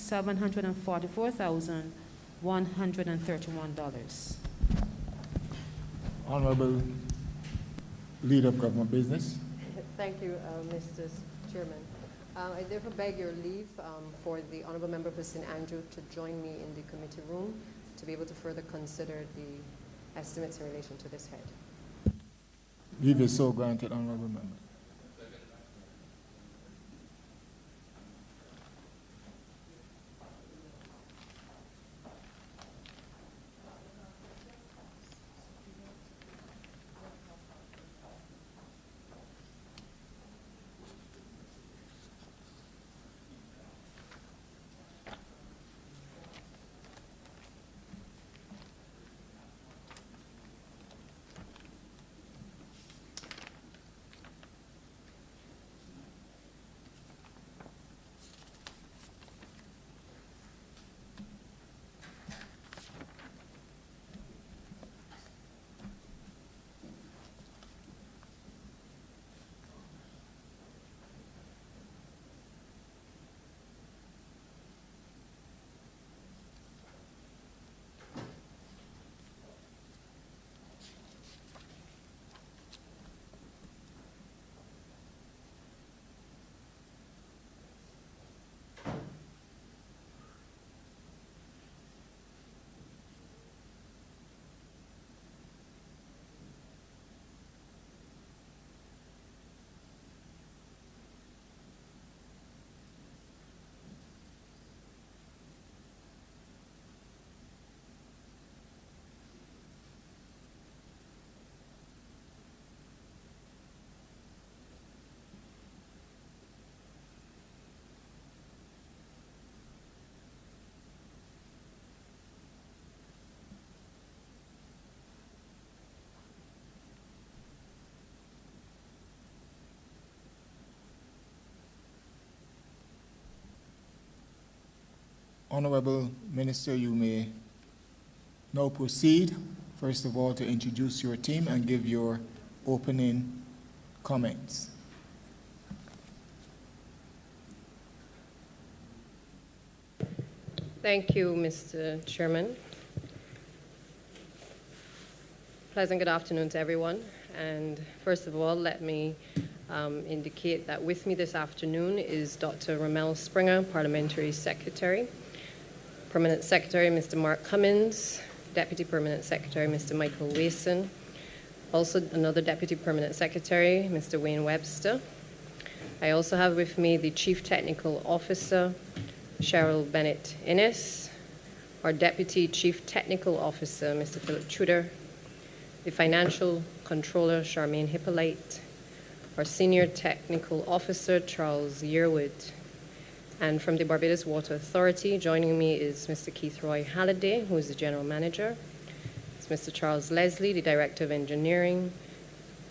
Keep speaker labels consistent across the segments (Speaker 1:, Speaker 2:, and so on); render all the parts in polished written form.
Speaker 1: $744,131.
Speaker 2: Honourable Leader of Government Business.
Speaker 3: Thank you, Mr. Chairman. I therefore beg your leave for the Honourable Member for St. Andrew to join me in the committee room to be able to further consider the estimates in relation to this head.
Speaker 2: Leave is so granted, Honourable Member. Honourable Minister, you may now proceed, first of all, to introduce your team and give your opening comments.
Speaker 3: Thank you, Mr. Chairman. Pleasant good afternoon to everyone. And first of all, let me indicate that with me this afternoon is Dr. Ramel Springer, Parliamentary Secretary, Permanent Secretary, Mr. Mark Cummins, Deputy Permanent Secretary, Mr. Michael Wason, also another Deputy Permanent Secretary, Mr. Wayne Webster. I also have with me the Chief Technical Officer, Cheryl Bennett-Innes, our Deputy Chief Technical Officer, Mr. Philip Tudor, the Financial Controller, Charmaine Hippolyte, our Senior Technical Officer, Charles Yearwood, and from the Barbados Water Authority, joining me is Mr. Keith Roy Halliday, who is the General Manager. It's Mr. Charles Leslie, the Director of Engineering,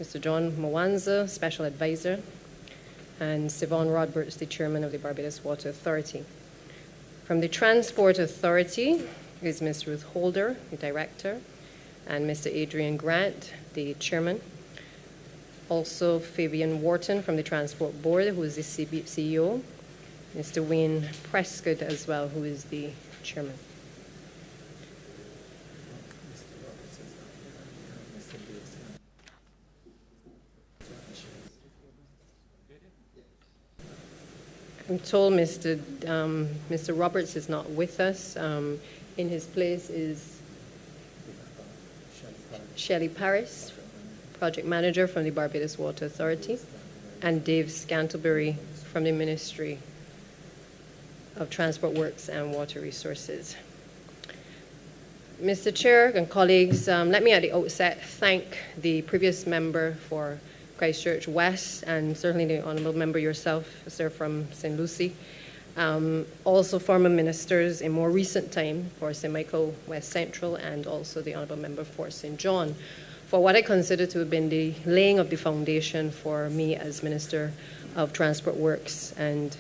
Speaker 3: Mr. John Mwanza, Special Advisor, and Siobhan Roberts, the Chairman of the Barbados Water Authority. From the Transport Authority is Ms. Ruth Holder, the Director, and Mr. Adrian Grant, the Chairman. Also Fabian Wharton from the Transport Board, who is the CEO. Mr. Wayne Prescott as well, who is the Chairman. I'm told Mr. Roberts is not with us. In his place is Shelley Paris, Project Manager from the Barbados Water Authority, and Dave Scantlebury from the Ministry of Transport Works and Water Resources. Mr. Chair and colleagues, let me at the outset thank the previous member for Christchurch West and certainly the Honourable Member yourself, sir, from St. Lucie. Also former ministers in more recent time for St. Michael West Central and also the Honourable Member for St. John for what I consider to have been the laying of the foundation for me as Minister of Transport Works and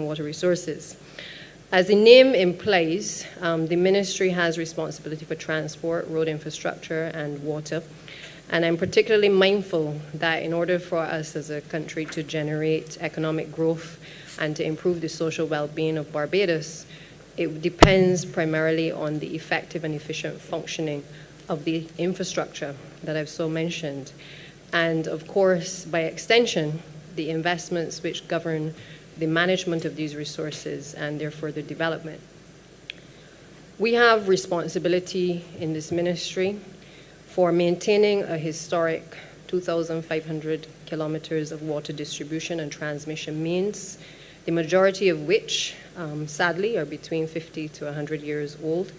Speaker 3: Water Resources. As the name implies, the ministry has responsibility for transport, road infrastructure, and water. And I'm particularly mindful that in order for us as a country to generate economic growth, and to improve the social well-being of Barbados, it depends primarily on the effective and efficient functioning of the infrastructure that I've so mentioned. And of course, by extension, the investments which govern the management of these resources and their further development. We have responsibility in this ministry for maintaining a historic 2,500 kilometers of water distribution and transmission mains, the majority of which, sadly, are between 50 to 100 years old.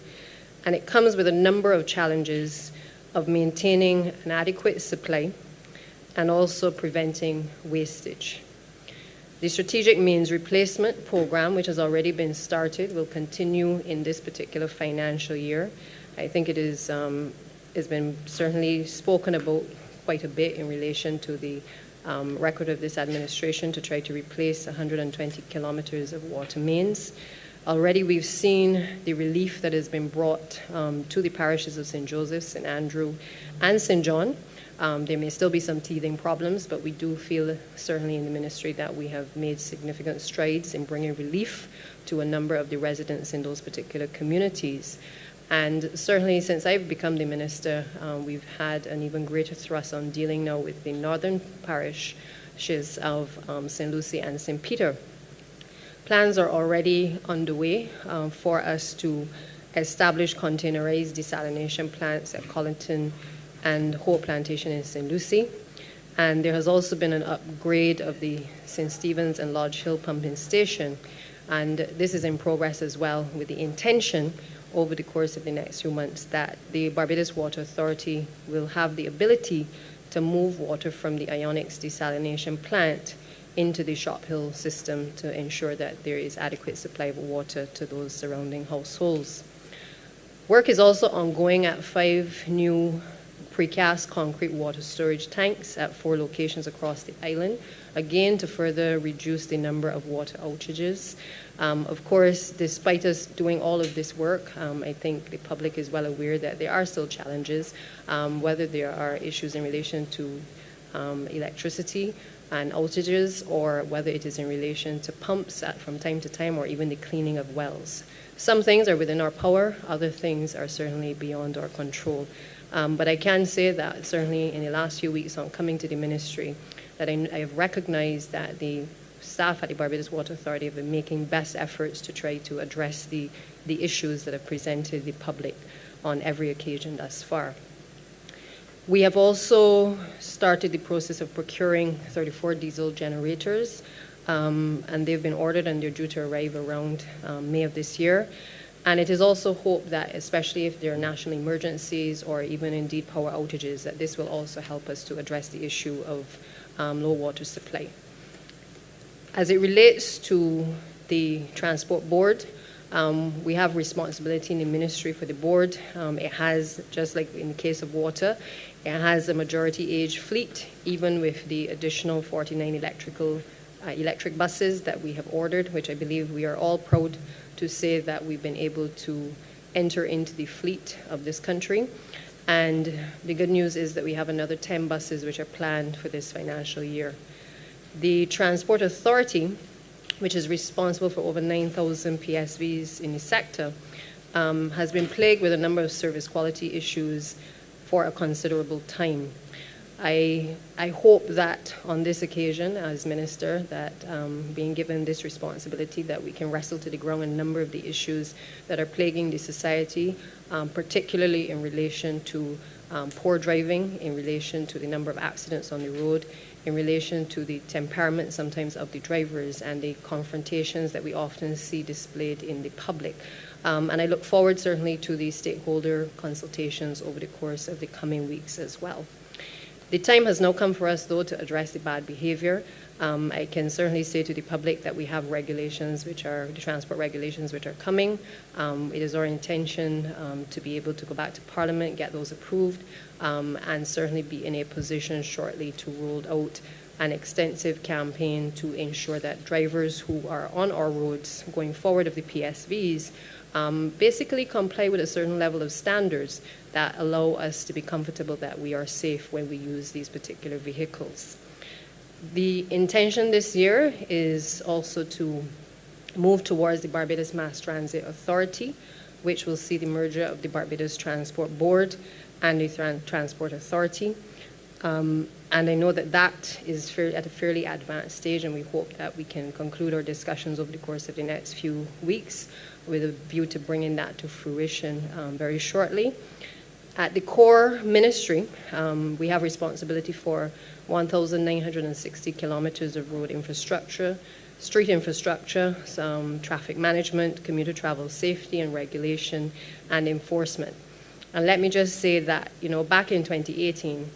Speaker 3: And it comes with a number of challenges of maintaining an adequate supply and also preventing wastage. The strategic mains replacement program, which has already been started, will continue in this particular financial year. I think it is, has been certainly spoken about quite a bit in relation to the record of this administration to try to replace 120 kilometers of water mains. Already we've seen the relief that has been brought to the parishes of St. Joseph, St. Andrew, and St. John. There may still be some teething problems, but we do feel, certainly in the ministry, that we have made significant strides in bringing relief to a number of the residents in those particular communities. And certainly since I've become the minister, we've had an even greater thrust on dealing now with the northern parishes of St. Lucie and St. Peter. Plans are already underway for us to establish containerized desalination plants at Collington and Hope Plantation in St. Lucie. And there has also been an upgrade of the St. Stephen's and Lodge Hill pumping station. And this is in progress as well, with the intention over the course of the next few months that the Barbados Water Authority will have the ability to move water from the Ionics desalination plant into the Shop Hill system to ensure that there is adequate supply of water to those surrounding households. Work is also ongoing at 5 new precast concrete water storage tanks at 4 locations across the island, again to further reduce the number of water outages. Of course, despite us doing all of this work, I think the public is well aware that there are still challenges, whether there are issues in relation to electricity and outages, or whether it is in relation to pumps from time to time, or even the cleaning of wells. Some things are within our power, other things are certainly beyond our control. But I can say that certainly in the last few weeks on coming to the ministry, that I have recognized that the staff at the Barbados Water Authority have been making best efforts to try to address the issues that have presented the public on every occasion thus far. We have also started the process of procuring 34 diesel generators, and they've been ordered and they're due to arrive around May of this year. And it is also hoped that, especially if there are national emergencies or even indeed power outages, that this will also help us to address the issue of low water supply. As it relates to the Transport Board, we have responsibility in the ministry for the board. It has, just like in the case of water, it has a majority age fleet, even with the additional 49 electric buses that we have ordered, which I believe we are all proud to say that we've been able to enter into the fleet of this country. And the good news is that we have another 10 buses which are planned for this financial year. The Transport Authority, which is responsible for over 9,000 PSVs in the sector, has been plagued with a number of service quality issues for a considerable time. I hope that on this occasion, as Minister, that being given this responsibility, that we can wrestle to the ground a number of the issues that are plaguing the society, particularly in relation to poor driving, in relation to the number of accidents on the road, in relation to the temperament sometimes of the drivers and the confrontations that we often see displayed in the public. And I look forward certainly to the stakeholder consultations over the course of the coming weeks as well. The time has now come for us, though, to address the bad behavior. I can certainly say to the public that we have regulations, which are the transport regulations, which are coming. It is our intention to be able to go back to Parliament, get those approved, and certainly be in a position shortly to roll out an extensive campaign to ensure that drivers who are on our roads going forward of the PSVs basically comply with a certain level of standards that allow us to be comfortable that we are safe when we use these particular vehicles. The intention this year is also to move towards the Barbados Mass Transit Authority, which will see the merger of the Barbados Transport Board and the Transport Authority. And I know that that is at a fairly advanced stage, and we hope that we can conclude our discussions over the course of the next few weeks with a view to bringing that to fruition very shortly. At the core ministry, we have responsibility for 1,960 kilometers of road infrastructure, street infrastructure, some traffic management, commuter travel safety and regulation, and enforcement. And let me just say that, back in 2018,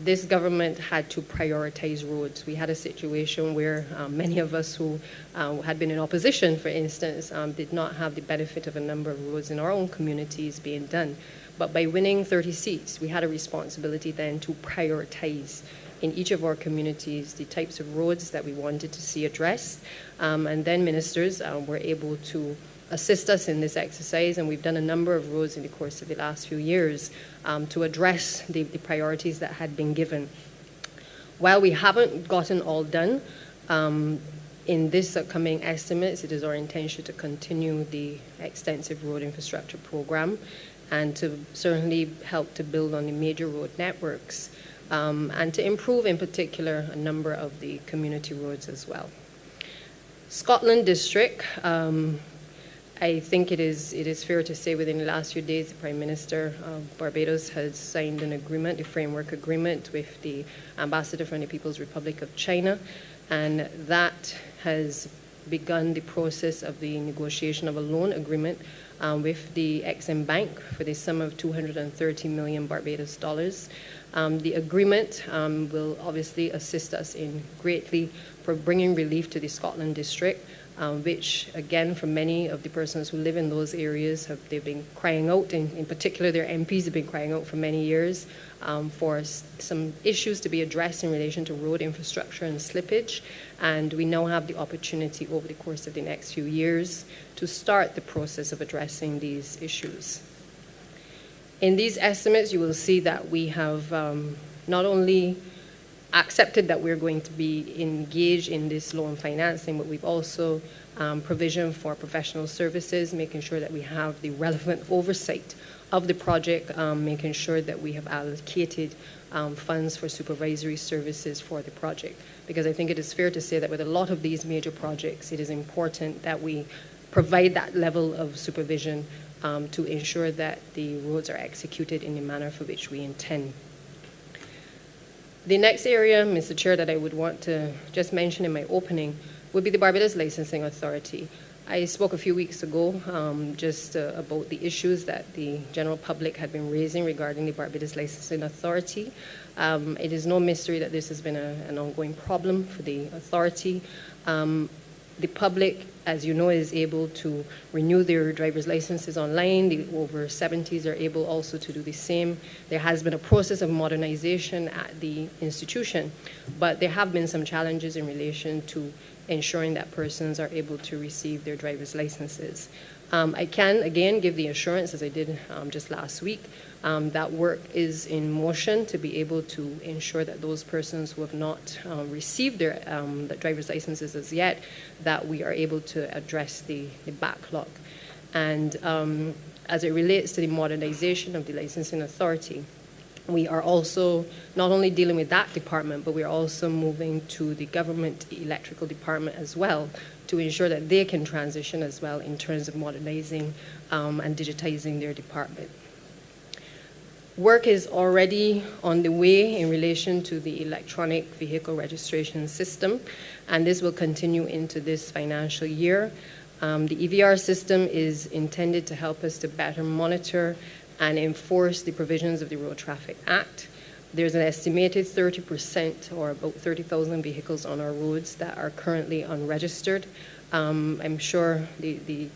Speaker 3: this government had to prioritize roads. We had a situation where many of us who had been in opposition, for instance, did not have the benefit of a number of roads in our own communities being done. But by winning 30 seats, we had a responsibility then to prioritize in each of our communities the types of roads that we wanted to see addressed. And then ministers were able to assist us in this exercise, and we've done a number of roads in the course of the last few years to address the priorities that had been given. While we haven't gotten all done, in this upcoming estimates, it is our intention to continue the extensive road infrastructure program and to certainly help to build on the major road networks and to improve in particular a number of the community roads as well. Scotland District, I think it is fair to say within the last few days the Prime Minister of Barbados has signed an agreement, a framework agreement with the Ambassador from the People's Republic of China, and that has begun the process of the negotiation of a loan agreement with the Exim Bank for the sum of 230 million Barbados dollars. The agreement will obviously assist us in greatly for bringing relief to the Scotland District, which, again, for many of the persons who live in those areas, they've been crying out, in particular their MPs have been crying out for many years for some issues to be addressed in relation to road infrastructure and slippage. And we now have the opportunity over the course of the next few years to start the process of addressing these issues. In these estimates, you will see that we have not only accepted that we're going to be engaged in this loan financing, but we've also provisioned for professional services, making sure that we have the relevant oversight of the project, making sure that we have allocated funds for supervisory services for the project. Because I think it is fair to say that with a lot of these major projects, it is important that we provide that level of supervision to ensure that the roads are executed in the manner for which we intend. The next area, Mr. Chair, that I would want to just mention in my opening would be the Barbados Licensing Authority. I spoke a few weeks ago about the issues that the general public had been raising regarding the Barbados Licensing Authority. It is no mystery that this has been an ongoing problem for the authority. The public, as you know, is able to renew their driver's licenses online. The over 70s are able also to do the same. There has been a process of modernization at the institution, but there have been some challenges in relation to ensuring that persons are able to receive their driver's licenses. I can, again, give the assurance, as I did just last week, that work is in motion to be able to ensure that those persons who have not received their driver's licenses as yet, that we are able to address the backlog. And as it relates to the modernization of the licensing authority, we are also not only dealing with that department, but we are also moving to the government electrical department as well to ensure that they can transition as well in terms of modernizing and digitizing their department. Work is already on the way in relation to the electronic vehicle registration system, and this will continue into this financial year. The EVR system is intended to help us to better monitor and enforce the provisions of the Road Traffic Act. There's an estimated 30% or about 30,000 vehicles on our roads that are currently unregistered. I'm sure the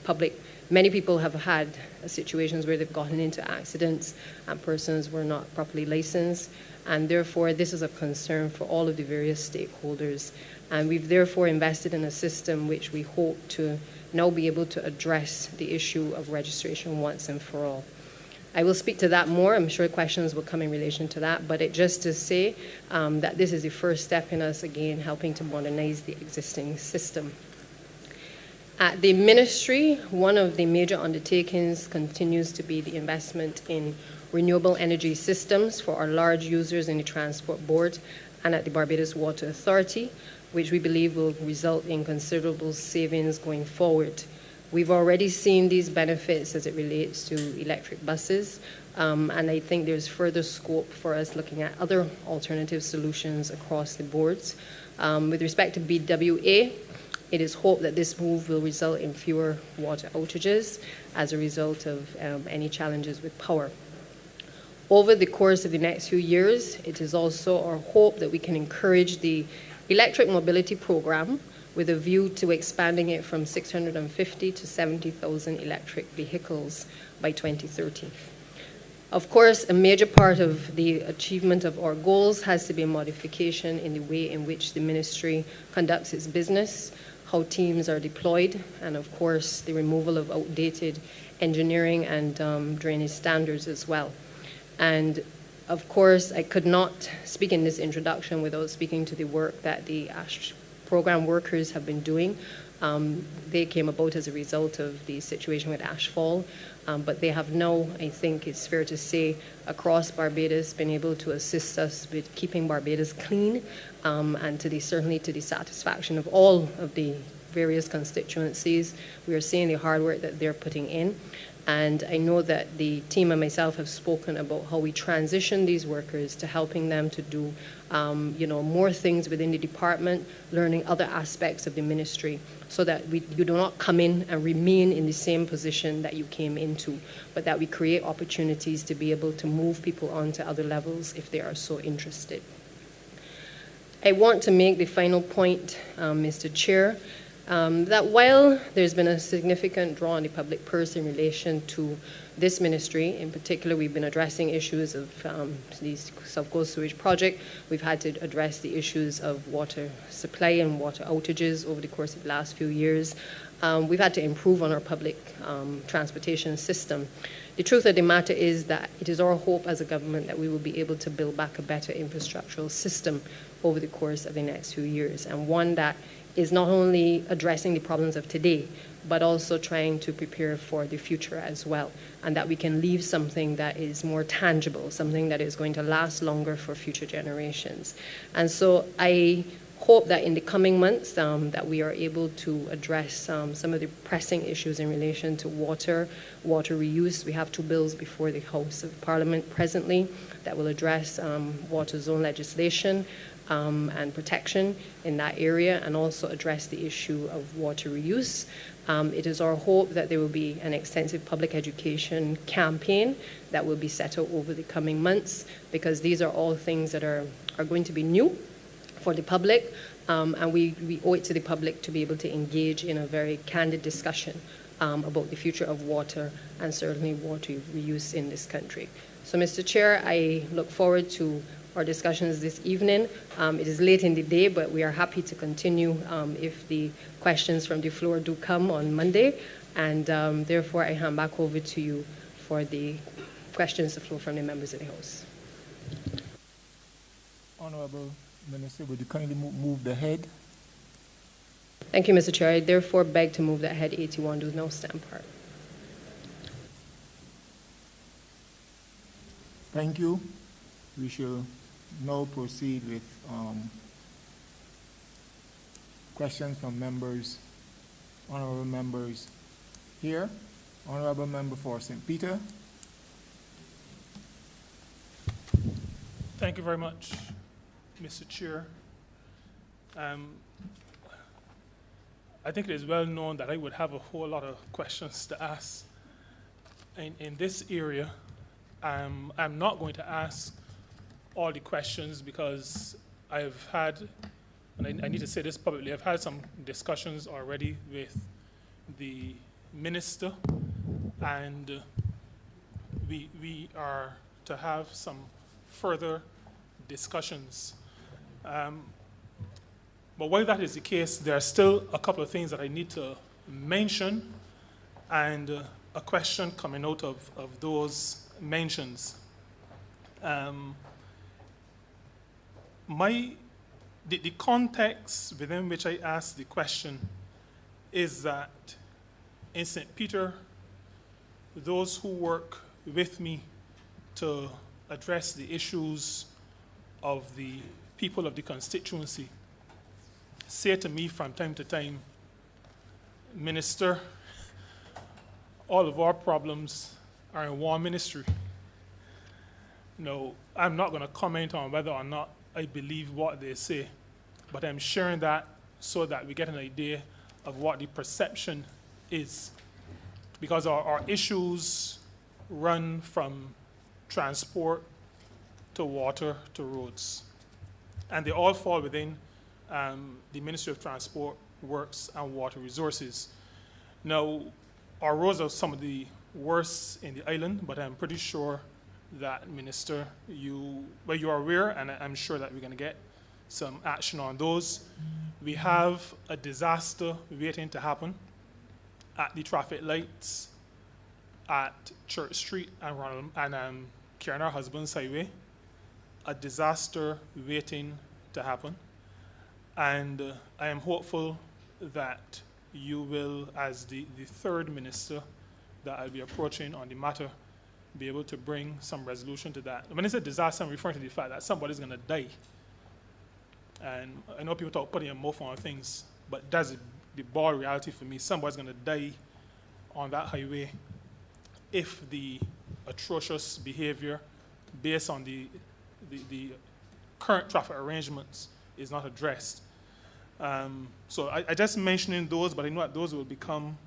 Speaker 3: public, many people have had situations where they've gotten into accidents and persons were not properly licensed, and therefore this is a concern for all of the various stakeholders. And we've therefore invested in a system which we hope to now be able to address the issue of registration once and for all. I will speak to that more. I'm sure questions will come in relation to that, but just to say that this is the first step in us, again, helping to modernize the existing system. At the ministry, one of the major undertakings continues to be the investment in renewable energy systems for our large users in the Transport Board and at the Barbados Water Authority, which we believe will result in considerable savings going forward. We've already seen these benefits as it relates to electric buses, and I think there's further scope for us looking at other alternative solutions across the boards. With respect to BWA, it is hoped that this move will result in fewer water outages as a result of any challenges with power. Over the course of the next few years, it is also our hope that we can encourage the electric mobility program with a view to expanding it from 650 to 70,000 electric vehicles by 2030. Of course, a major part of the achievement of our goals has to be a modification in the way in which the ministry conducts its business, how teams are deployed, and of course, the removal of outdated engineering and drainage standards as well. And of course, I could not speak in this introduction without speaking to the work that the ASH program workers have been doing. They came about as a result of the situation with Ashfall, but they have now, I think it's fair to say, across Barbados, been able to assist us with keeping Barbados clean, and certainly to the satisfaction of all of the various constituencies. We are seeing the hard work that they're putting in. And I know that the team and myself have spoken about how we transition these workers to helping them to do more things within the department, learning other aspects of the ministry, so that you do not come in and remain in the same position that you came into, but that we create opportunities to be able to move people on to other levels if they are so interested. I want to make the final point, Mr. Chair, that while there's been a significant draw on the public purse in relation to this ministry, in particular, we've been addressing issues of the South Coast Sewage Project. We've had to address the issues of water supply and water outages over the course of the last few years. We've had to improve on our public transportation system. The truth of the matter is that it is our hope as a government that we will be able to build back a better infrastructural system over the course of the next few years, and one that is not only addressing the problems of today, but also trying to prepare for the future as well, and that we can leave something that is more tangible, something that is going to last longer for future generations. And so I hope that in the coming months that we are able to address some of the pressing issues in relation to water reuse. We have 2 bills before the House of Parliament presently that will address water zone legislation and protection in that area, and also address the issue of water reuse. It is our hope that there will be an extensive public education campaign that will be set out over the coming months, because these are all things that are going to be new for the public, and we owe it to the public to be able to engage in a very candid discussion about the future of water and certainly water reuse in this country. So, Mr. Chair, I look forward to our discussions this evening. It is late in the day, but we are happy to continue if the questions from the floor do come on Monday, and therefore I hand back over to you for the questions to flow from the members of the House.
Speaker 2: Honourable Minister, would you kindly move the head?
Speaker 3: Thank you, Mr. Chair. I therefore beg to move that head 81 do now stand part.
Speaker 2: Thank you. We shall now proceed with questions from members, honourable members here. Honourable member for St. Peter.
Speaker 1: Thank you very much, Mr. Chair. I think it is well known that I would have a whole lot of questions to ask in this area. I'm not going to ask all the questions because I've had, and I need to say this publicly, I've had some discussions already with the minister, and we are to have some further discussions. But while that is the case, there are still a couple of things that I need to mention, and a question coming out of those mentions. The context within which I asked the question is that in St. Peter, those who work with me to address the issues of the people of the constituency say to me from time to time, Minister, all of our problems are in one ministry. No, I'm not going to comment on whether or not I believe what they say, but I'm sharing that so that we get an idea of what the perception is. Because our issues run from transport to water to roads. And they all fall within the Ministry of Transport, Works, and Water Resources. Now, our roads are some of the worst in the island, but I'm pretty sure that, Minister, you are aware, and I'm sure that we're going to get some action on those. We have a disaster waiting to happen at the traffic lights at Church Street and Karen, our husband's highway. A disaster waiting to happen. And I am hopeful that you will, as the third minister that I'll be approaching on the matter, be able to bring some resolution to that. When I say disaster, I'm referring to the fact that somebody's going to die. And I know people talk putting a mouth on things, but that's the bald reality for me. Somebody's going to die on that highway if the atrocious behavior based on the current traffic arrangements is not addressed. So I just mentioning those, but I know that those will become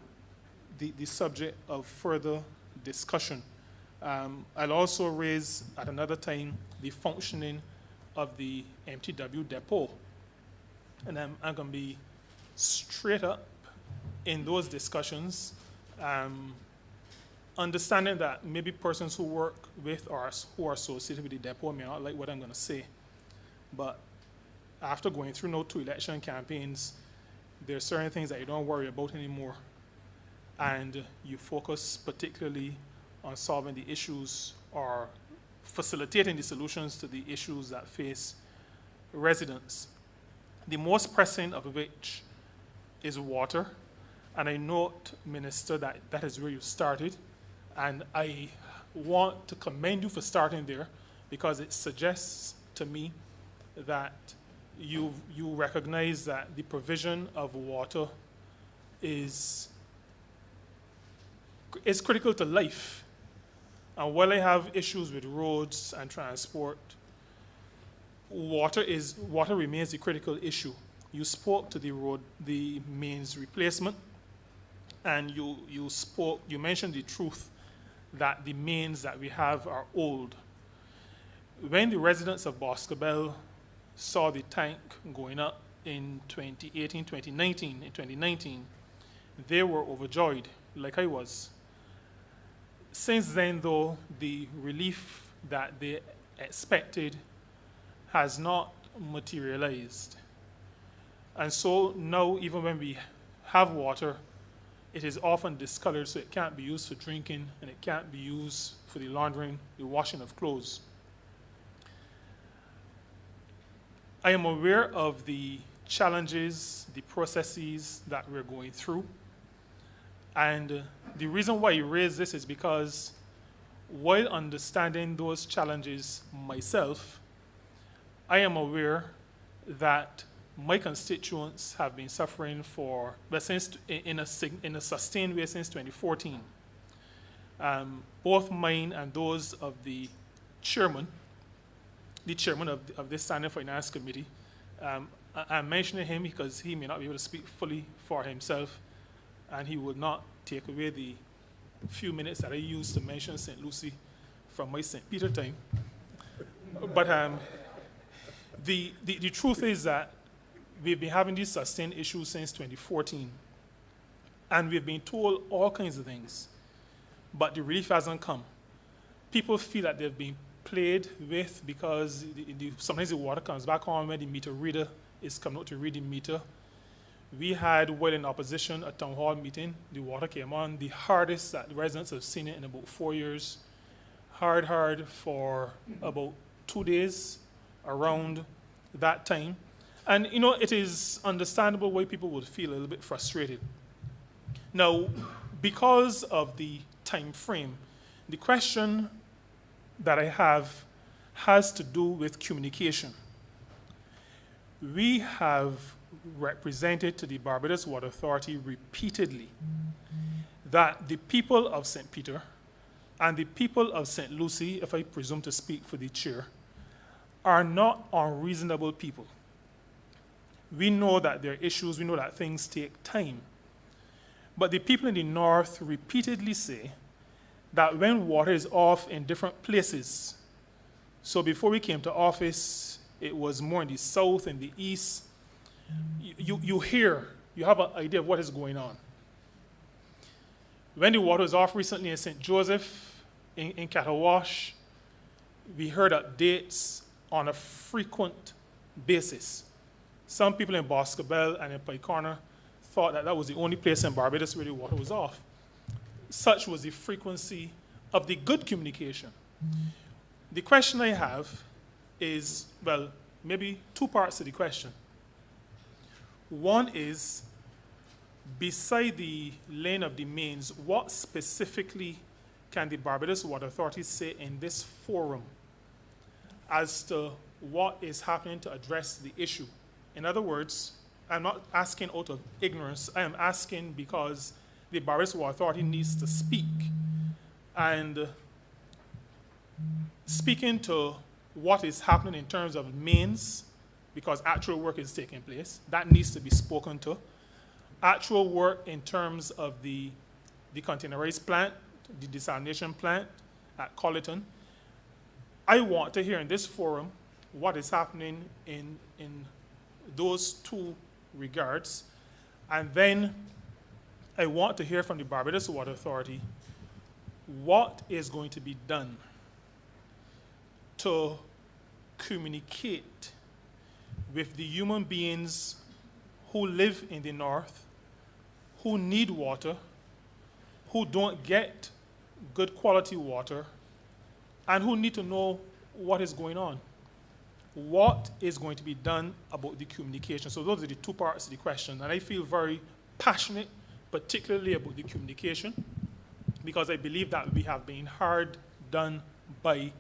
Speaker 1: the subject of further discussion. I'll also raise at another time the functioning of the MTW depot. And I'm going to be straight up in those discussions, understanding that maybe persons who work with or who are associated with the depot may not like what I'm going to say. But after going through no 2 election campaigns, there are certain things that you don't worry about anymore. And you focus particularly on solving the issues or facilitating the solutions to the issues that face residents. The most pressing of which is water. And I note, Minister, that is where you started. And I want to commend you for starting there because it suggests to me that you recognize that the provision of water is critical to life. And while I have issues with roads and transport, water remains the critical issue. You spoke to the mains replacement, and you mentioned the truth that the mains that we have are old. When the residents of Boscobel saw the tank going up in 2019, they were overjoyed, like I was. Since then, though, the relief that they expected has not materialized. And so now, even when we have water, it is often discolored, so it can't be used for drinking, and it can't be used for the laundering, the washing of clothes. I am aware of the challenges, the processes that we're going through. And the reason why I raise this is because while understanding those challenges myself, I am aware that my constituents have been suffering in a sustained way since 2014. Both mine and those of the chairman of this Standing Finance Committee. I'm mentioning him because he may not be able to speak fully for himself, and he would not take away the few minutes that I used to mention St. Lucie from my St. Peter time. But the truth is that we've been having these sustained issues since 2014, and we've been told all kinds of things, but the relief hasn't come. People feel that they've been played with because sometimes the water comes back on when the meter reader is coming out to read the meter. We had, while in opposition, a town hall meeting. The water came on, the hardest that the residents have seen it in about 4 years. hard for about 2 days around that time. And, you know, it is understandable why people would feel a little bit frustrated. Now, because of the time frame, the question that I have has to do with communication. We have represented to the Barbados Water Authority repeatedly that the people of St. Peter and the people of St. Lucie, if I presume to speak for the chair, are not unreasonable people. We know that there are issues, we know that things take time. But the people in the north repeatedly say that when water is off in different places, so before we came to office, it was more in the south and the east, you have an idea of what is going on. When the water was off recently in St. Joseph, in Catawash, we heard updates on a frequent basis. Some people in Boscobel and in Pike Corner thought that that was the only place in Barbados where the water was off. Such was the frequency of the good communication. The question I have is, well, maybe two parts to the question. One is, beside the laying of the mains, what specifically can the Barbados Water Authority say in this forum as to what is happening to address the issue? In other words, I'm not asking out of ignorance. I am asking because the Barbados Water Authority needs to speak. And speaking to what is happening in terms of mains, because actual work is taking place, that needs to be spoken to. Actual work in terms of the containerized plant, the desalination plant at Colleton. I want to hear in this forum what is happening in those two regards. And then I want to hear from the Barbados Water Authority what is going to be done to communicate with the human beings who live in the north, who need water, who don't get good quality water, and who need to know what is going on. What is going to be done about the communication? So those are the two parts of the question. And I feel very passionate, particularly about the communication, because I believe that we have been hard done by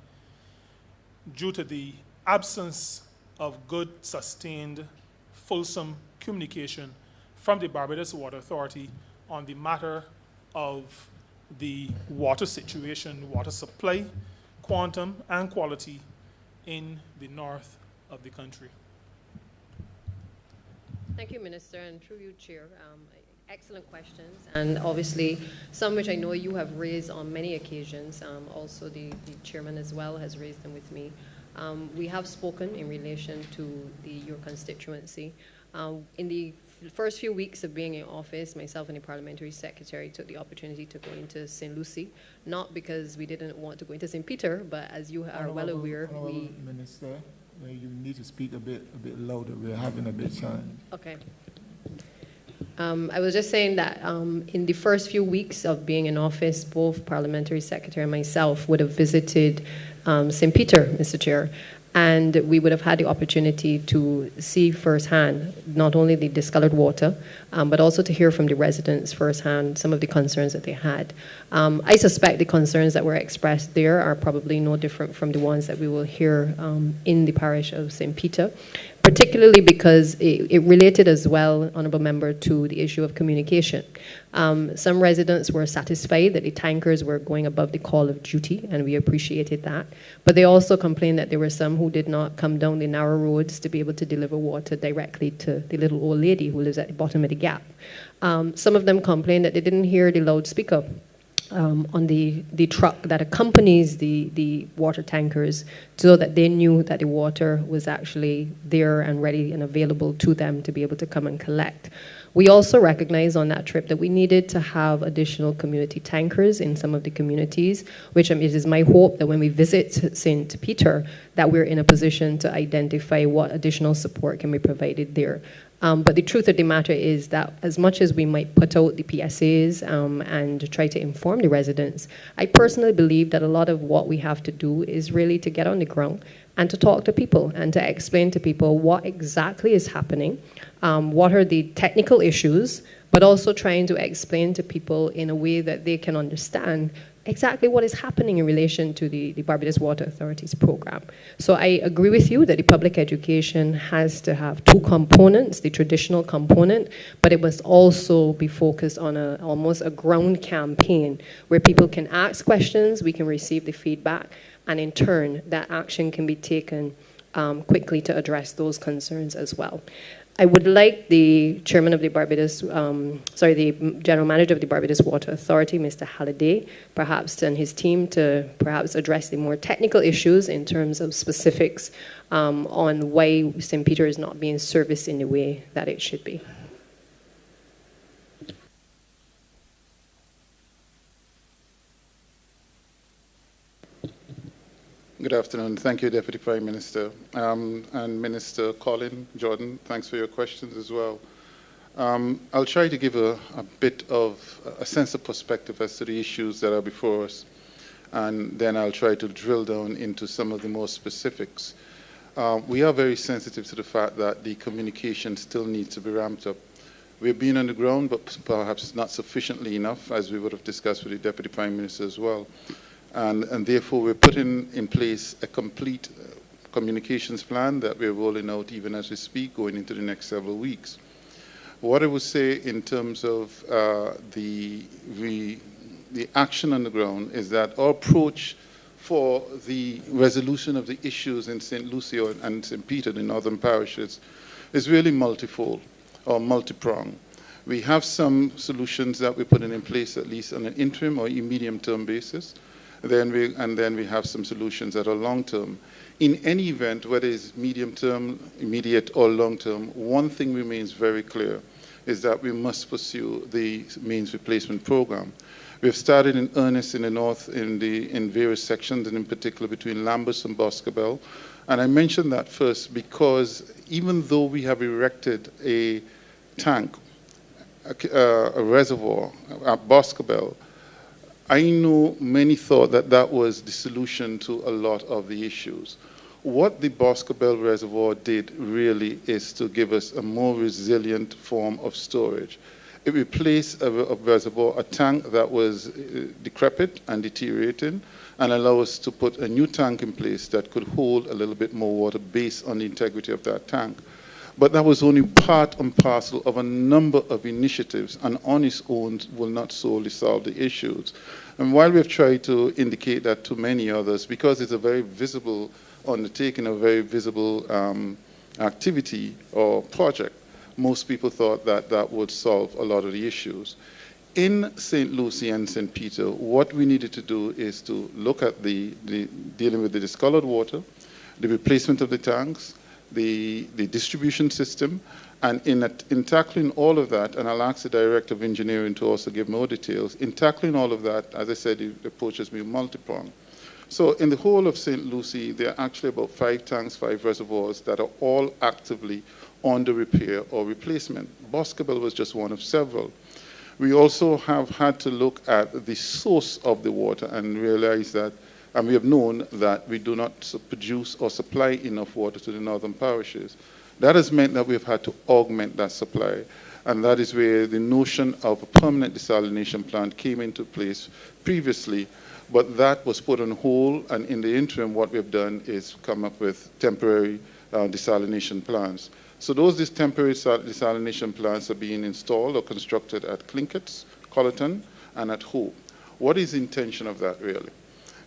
Speaker 1: due to the absence of good, sustained, fulsome communication from the Barbados Water Authority on the matter of the water situation, water supply, quantum, and quality in the north of the country.
Speaker 3: Thank you, Minister, and through you, Chair. Excellent questions, and obviously some which I know you have raised on many occasions. Also, the Chairman as well has raised them with me. We have spoken in relation to your constituency. In the first few weeks of being in office, myself and the Parliamentary Secretary took the opportunity to go into St. Lucie, not because we didn't want to go into St. Peter, but as you are well aware, we...
Speaker 2: Minister, you need to speak a bit louder. We're having a bit time.
Speaker 3: Okay. I was just saying that in the first few weeks of being in office, both Parliamentary Secretary and myself would have visited St. Peter, Mr. Chair, and we would have had the opportunity to see firsthand not only the discolored water, but also to hear from the residents firsthand some of the concerns that they had. I suspect the concerns that were expressed there are probably no different from the ones that we will hear in the parish of St. Peter, particularly because it related as well, Honourable Member, to the issue of communication. Some residents were satisfied that the tankers were going above the call of duty, and we appreciated that. But they also complained that there were some who did not come down the narrow roads to be able to deliver water directly to the little old lady who lives at the bottom of the gap. Some of them complained that they didn't hear the loudspeaker on the truck that accompanies the water tankers, so that they knew that the water was actually there and ready and available to them to be able to come and collect. We also recognized on that trip that we needed to have additional community tankers in some of the communities, which it is my hope that when we visit St. Peter, that we're in a position to identify what additional support can be provided there. But the truth of the matter is that as much as we might put out the PSAs and try to inform the residents, I personally believe that a lot of what we have to do is really to get on the ground and to talk to people and to explain to people what exactly is happening, what are the technical issues, but also trying to explain to people in a way that they can understand exactly what is happening in relation to the Barbados Water Authority's program. So I agree with you that the public education has to have two components, the traditional component, but it must also be focused on almost a ground campaign where people can ask questions, we can receive the feedback, and in turn, that action can be taken quickly to address those concerns as well. I would like the chairman of the the general manager of the Barbados Water Authority, Mr. Halliday, perhaps, and his team to perhaps address the more technical issues in terms of specifics on why St. Peter is not being serviced in the way that it should be.
Speaker 4: Good afternoon. Thank you, Deputy Prime Minister. And Minister Colin Jordan, thanks for your questions as well. I'll try to give a bit of a sense of perspective as to the issues that are before us, and then I'll try to drill down into some of the more specifics. We are very sensitive to the fact that the communication still needs to be ramped up. We've been on the ground, but perhaps not sufficiently enough, as we would have discussed with the Deputy Prime Minister as well. And therefore, we're putting in place a complete communications plan that we're rolling out even as we speak, going into the next several weeks. What I would say in terms of the action on the ground is that our approach for the resolution of the issues in St. Lucie and St. Peter, the northern parishes, is really multifold or multi-pronged. We have some solutions that we're putting in place, at least on an interim or medium-term basis. Then we have some solutions that are long-term. In any event, whether it's medium-term, immediate, or long-term, one thing remains very clear, is that we must pursue the mains replacement program. We've started in earnest in the north in various sections, and in particular between Lambeth and Boscobel. And I mention that first because even though we have erected a tank, a reservoir at Boscobel, I know many thought that that was the solution to a lot of the issues. What the Boscobel Reservoir did really is to give us a more resilient form of storage. It replaced a reservoir, a tank that was decrepit and deteriorating, and allow us to put a new tank in place that could hold a little bit more water based on the integrity of that tank. But that was only part and parcel of a number of initiatives, and on its own will not solely solve the issues. And while we've tried to indicate that to many others, because it's a very visible undertaking, a very visible activity or project, most people thought that that would solve a lot of the issues. In St. Lucie and St. Peter, what we needed to do is to look at dealing with the discolored water, the replacement of the tanks, the distribution system, and in tackling all of that, and I'll ask the Director of Engineering to also give more details, in tackling all of that, as I said, the approach has been multi-pronged. So in the whole of St. Lucie, there are actually about 5 tanks, 5 reservoirs that are all actively under repair or replacement. Boscobel was just one of several. We also have had to look at the source of the water and realize that, and we have known that we do not produce or supply enough water to the northern parishes. That has meant that we've had to augment that supply, and that is where the notion of a permanent desalination plant came into place previously, but that was put on hold, and in the interim, what we've done is come up with temporary desalination plants. So those temporary desalination plants are being installed or constructed at Clinkett's, Colleton, and at Hope. What is the intention of that, really?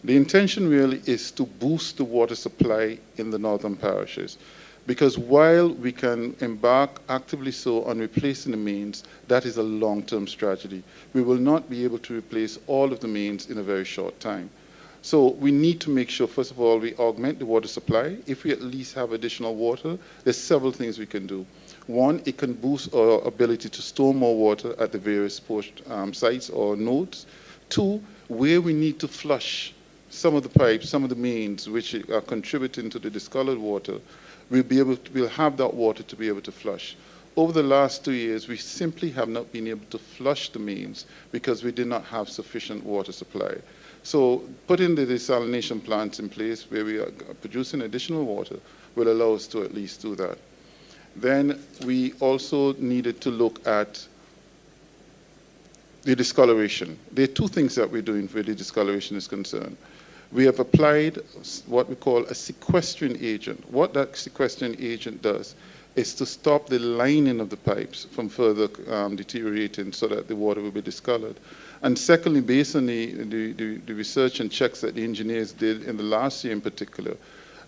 Speaker 4: The intention really is to boost the water supply in the northern parishes. Because while we can embark actively so on replacing the mains, that is a long-term strategy. We will not be able to replace all of the mains in a very short time. So we need to make sure, first of all, we augment the water supply. If we at least have additional water, there's several things we can do. One, it can boost our ability to store more water at the various sites or nodes. Two, where we need to flush some of the pipes, some of the mains, which are contributing to the discolored water, we'll have that water to be able to flush. over the last 2 years, we simply have not been able to flush the mains because we did not have sufficient water supply. So putting the desalination plants in place where we are producing additional water will allow us to at least do that. Then we also needed to look at the discoloration. There are two things that we're doing where the discoloration is concerned. We have applied what we call a sequestering agent. What that sequestering agent does is to stop the lining of the pipes from further deteriorating so that the water will be discolored. And secondly, based on the research and checks that the engineers did in the last year in particular,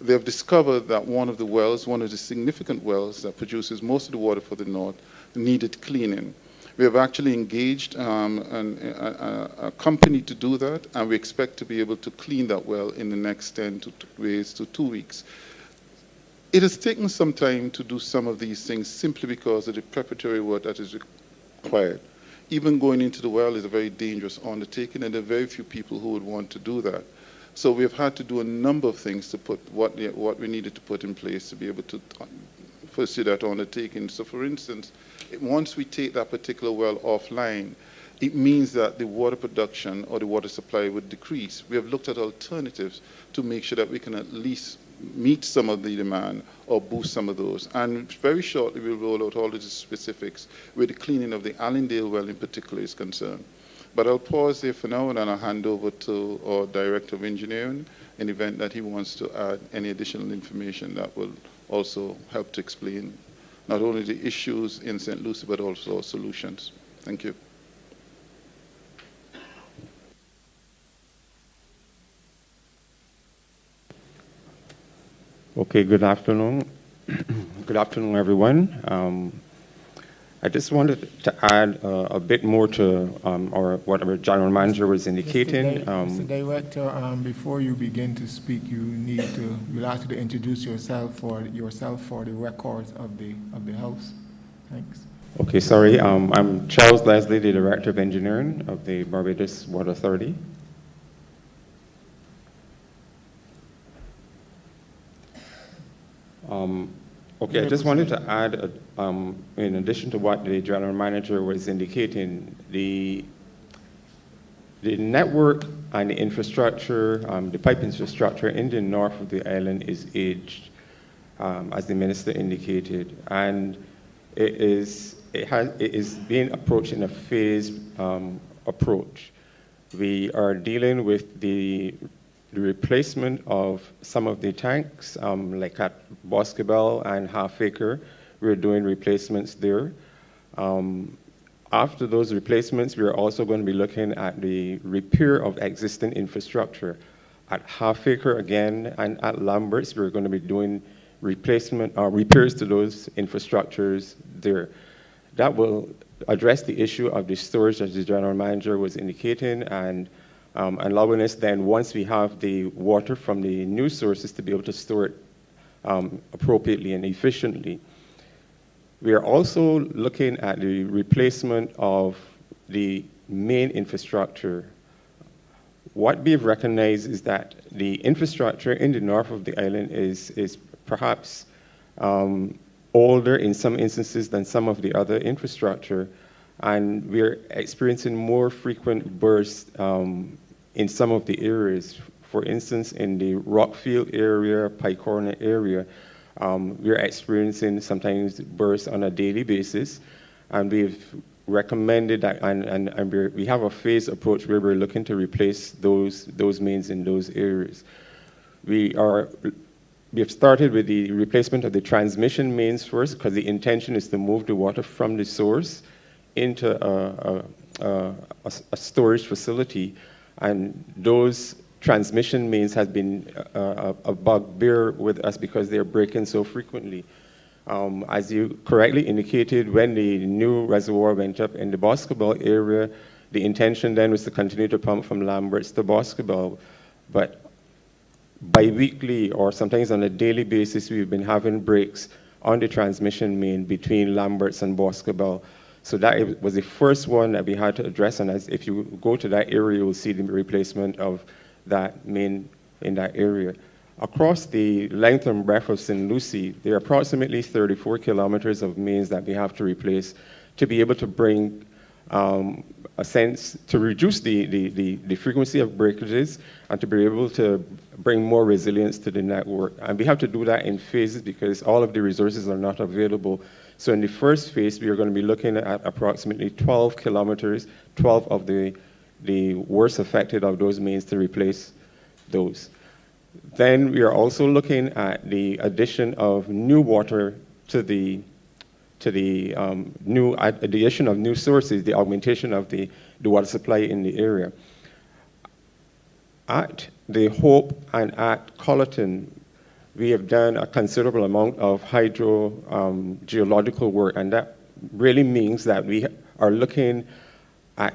Speaker 4: they have discovered that one of the wells, one of the significant wells that produces most of the water for the north, needed cleaning. We have actually engaged a company to do that, and we expect to be able to clean that well in the next 10 days to 2 weeks. It has taken some time to do some of these things simply because of the preparatory work that is required. Even going into the well is a very dangerous undertaking, and there are very few people who would want to do that. So we've had to do a number of things to put what we needed to put in place to be able to pursue that undertaking. So for instance, once we take that particular well offline, it means that the water production or the water supply would decrease. We have looked at alternatives to make sure that we can at least meet some of the demand or boost some of those. And very shortly, we'll roll out all of the specifics where the cleaning of the Allendale well in particular is concerned. But I'll pause there for now, and I'll hand over to our Director of Engineering in the event that he wants to add any additional information that will also help to explain not only the issues in St. Lucie, but also solutions. Thank you.
Speaker 5: Okay, good afternoon. Good afternoon, everyone. I just wanted to add a bit more to what our General Manager was indicating.
Speaker 2: Mr. Director, before you begin to speak, you'll have to introduce yourself for the records of the House. Thanks.
Speaker 5: Okay, sorry. I'm Charles Leslie, the Director of Engineering of the Barbados Water Authority. Okay, I just wanted to add, in addition to what the General Manager was indicating, the network and the infrastructure, the pipe infrastructure in the north of the island is aged, as the Minister indicated, and it is being approached in a phased approach. We are dealing with the replacement of some of the tanks, like at Boscobel and Half Acre. We're doing replacements there. After those replacements, we're also going to be looking at the repair of existing infrastructure. At Half Acre again, and at Lamberts, we're going to be doing repairs to those infrastructures there. That will address the issue of the storage, as the General Manager was indicating, and allowing us then, once we have the water from the new sources, to be able to store it appropriately and efficiently. We are also looking at the replacement of the main infrastructure. What we've recognized is that the infrastructure in the north of the island is perhaps older in some instances than some of the other infrastructure, and we're experiencing more frequent bursts in some of the areas. For instance, in the Rockfield area, Pike Corner area, we're experiencing sometimes bursts on a daily basis, and we've recommended that, and we have a phased approach where we're looking to replace those mains in those areas. We have started with the replacement of the transmission mains first, because the intention is to move the water from the source into a storage facility, and those transmission mains has been a bugbear with us because they're breaking so frequently. As you correctly indicated, when the new reservoir went up in the Boscobel area, the intention then was to continue to pump from Lamberts to Boscobel, but bi-weekly or sometimes on a daily basis, we've been having breaks on the transmission main between Lamberts and Boscobel. So that was the first one that we had to address, and if you go to that area, you'll see the replacement of that main in that area. across the length and breadth of St. Lucie, there are approximately 34 kilometers of mains that we have to replace to be able to bring a sense to reduce the frequency of breakages and to be able to bring more resilience to the network. And we have to do that in phases because all of the resources are not available. So in the first phase, we are going to be looking at approximately 12 kilometers, 12 of the worst affected of those mains to replace those. Then we are also looking at the addition of new water to the addition of new sources, the augmentation of the water supply in the area. At the Hope and at Colleton, we have done a considerable amount of hydrogeological work, and that really means that we are looking at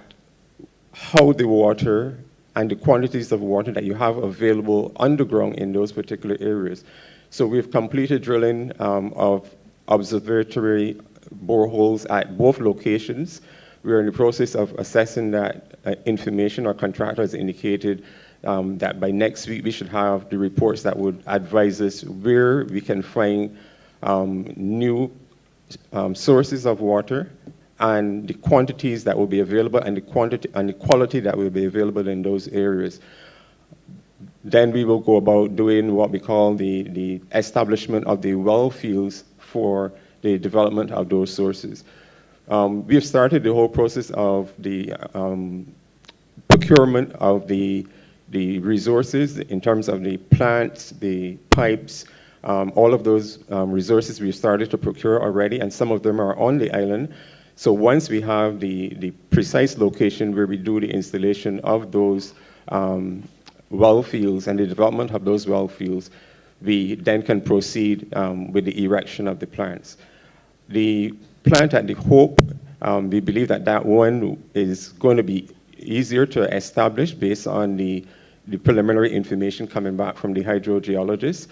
Speaker 5: how the water and the quantities of water that you have available underground in those particular areas. So we've completed drilling of observatory boreholes at both locations. We're in the process of assessing that information. Our contractor has indicated that by next week we should have the reports that would advise us where we can find new sources of water and the quantities that will be available and the quantity and the quality that will be available in those areas. Then we will go about doing what we call the establishment of the well fields for the development of those sources. We have started the whole process of the procurement of the resources in terms of the plants, the pipes, all of those resources we've started to procure already, and some of them are on the island. So once we have the precise location where we do the installation of those well fields and the development of those well fields, we then can proceed with the erection of the plants. The plant at the Hope, we believe that one is going to be easier to establish based on the preliminary information coming back from the hydrogeologists.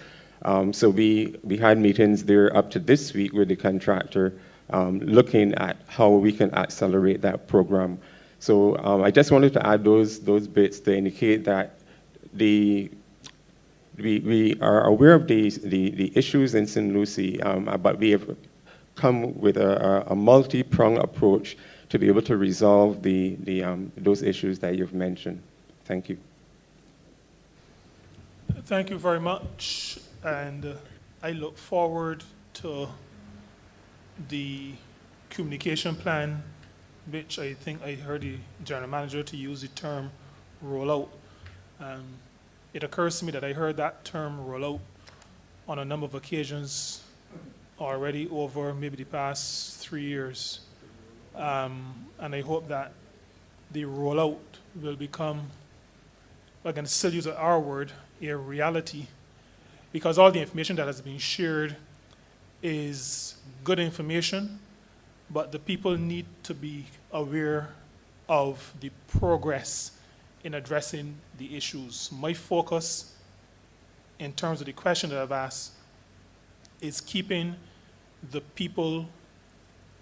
Speaker 5: So we had meetings there up to this week with the contractor looking at how we can accelerate that program. So I just wanted to add those bits to indicate that we are aware of the issues in St. Lucie, but we have come with a multi-pronged approach to be able to resolve those issues that you've mentioned. Thank you.
Speaker 1: Thank you very much, and I look forward to the communication plan, which I think I heard the general manager to use the term rollout. It occurs to me that I heard that term rollout on a number of occasions already over maybe the past 3 years. And I hope that the rollout will become, I can still use our word, a reality, because all the information that has been shared is good information, but the people need to be aware of the progress in addressing the issues. My focus in terms of the question that I've asked is keeping the people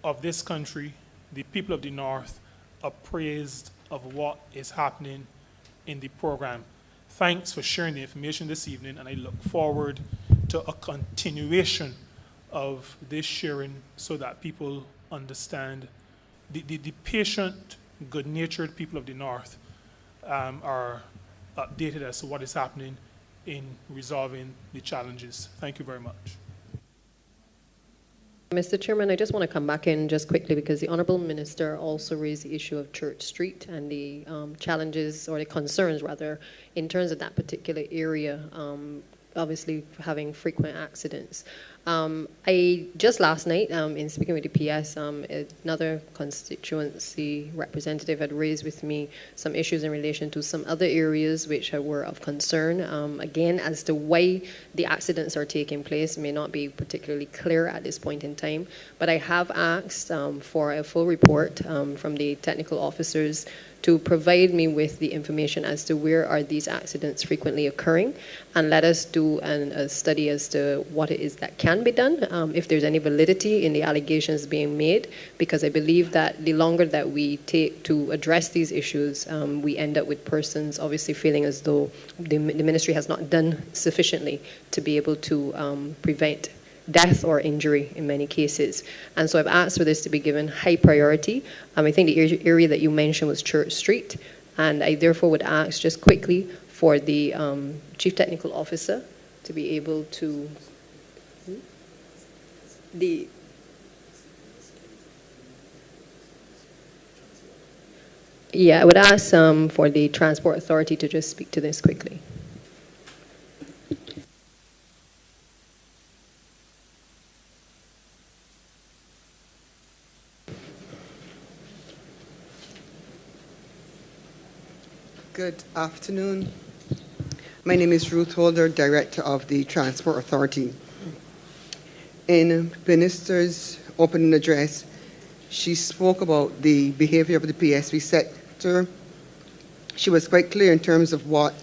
Speaker 1: of this country, the people of the North, appraised of what is happening in the program. Thanks for sharing the information this evening, and I look forward to a continuation of this sharing so that people understand. The patient, good-natured people of the North are updated as to what is happening in resolving the challenges. Thank you very much.
Speaker 3: Mr. Chairman, I just want to come back in just quickly because the Honourable Minister also raised the issue of Church Street and the challenges, or the concerns rather, in terms of that particular area, obviously having frequent accidents. I just last night, in speaking with the PS, another constituency representative had raised with me some issues in relation to some other areas which were of concern. Again, as to why the accidents are taking place may not be particularly clear at this point in time, but I have asked for a full report from the technical officers to provide me with the information as to where are these accidents frequently occurring, and let us do a study as to what it is that can can be done, if there's any validity in the allegations being made, because I believe that the longer that we take to address these issues, we end up with persons obviously feeling as though the ministry has not done sufficiently to be able to prevent death or injury in many cases. And so I've asked for this to be given high priority. I think the area that you mentioned was Church Street, and I therefore would ask just quickly for the Chief Technical Officer to be able to, I would ask for the Transport Authority to just speak to this quickly.
Speaker 6: Good afternoon. My name is Ruth Holder, Director of the Transport Authority. In the Minister's opening address, she spoke about the behavior of the PSV sector. She was quite clear in terms of what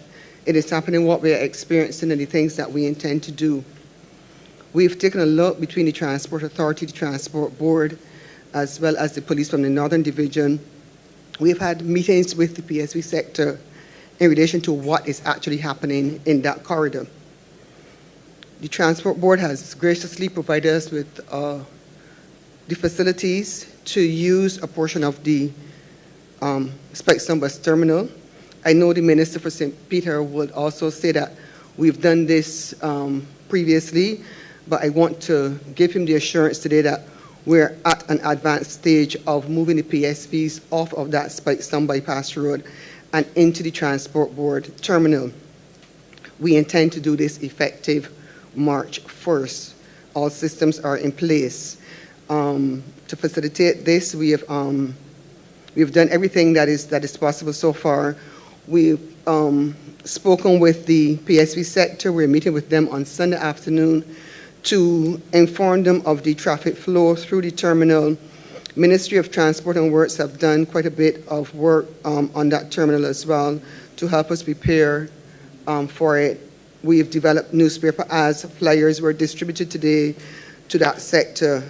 Speaker 6: it is happening, what we are experiencing, and the things that we intend to do. We've taken a look between the Transport Authority, the Transport Board, as well as the police from the Northern Division. We've had meetings with the PSV sector in relation to what is actually happening in that corridor. The Transport Board has graciously provided us with the facilities to use a portion of the Spikestone bus terminal. I know the Minister for St. Peter would also say that we've done this previously, but I want to give him the assurance today that we're at an advanced stage of moving the PSVs off of that Spikestone bypass road and into the Transport Board terminal. We intend to do this effective March 1st. All systems are in place. To facilitate this, we've done everything that is possible so far. We've spoken with the PSV sector. We're meeting with them on Sunday afternoon to inform them of the traffic flow through the terminal. Ministry of Transport and Works have done quite a bit of work on that terminal as well to help us prepare for it. We've developed newspaper ads, flyers were distributed today to that sector.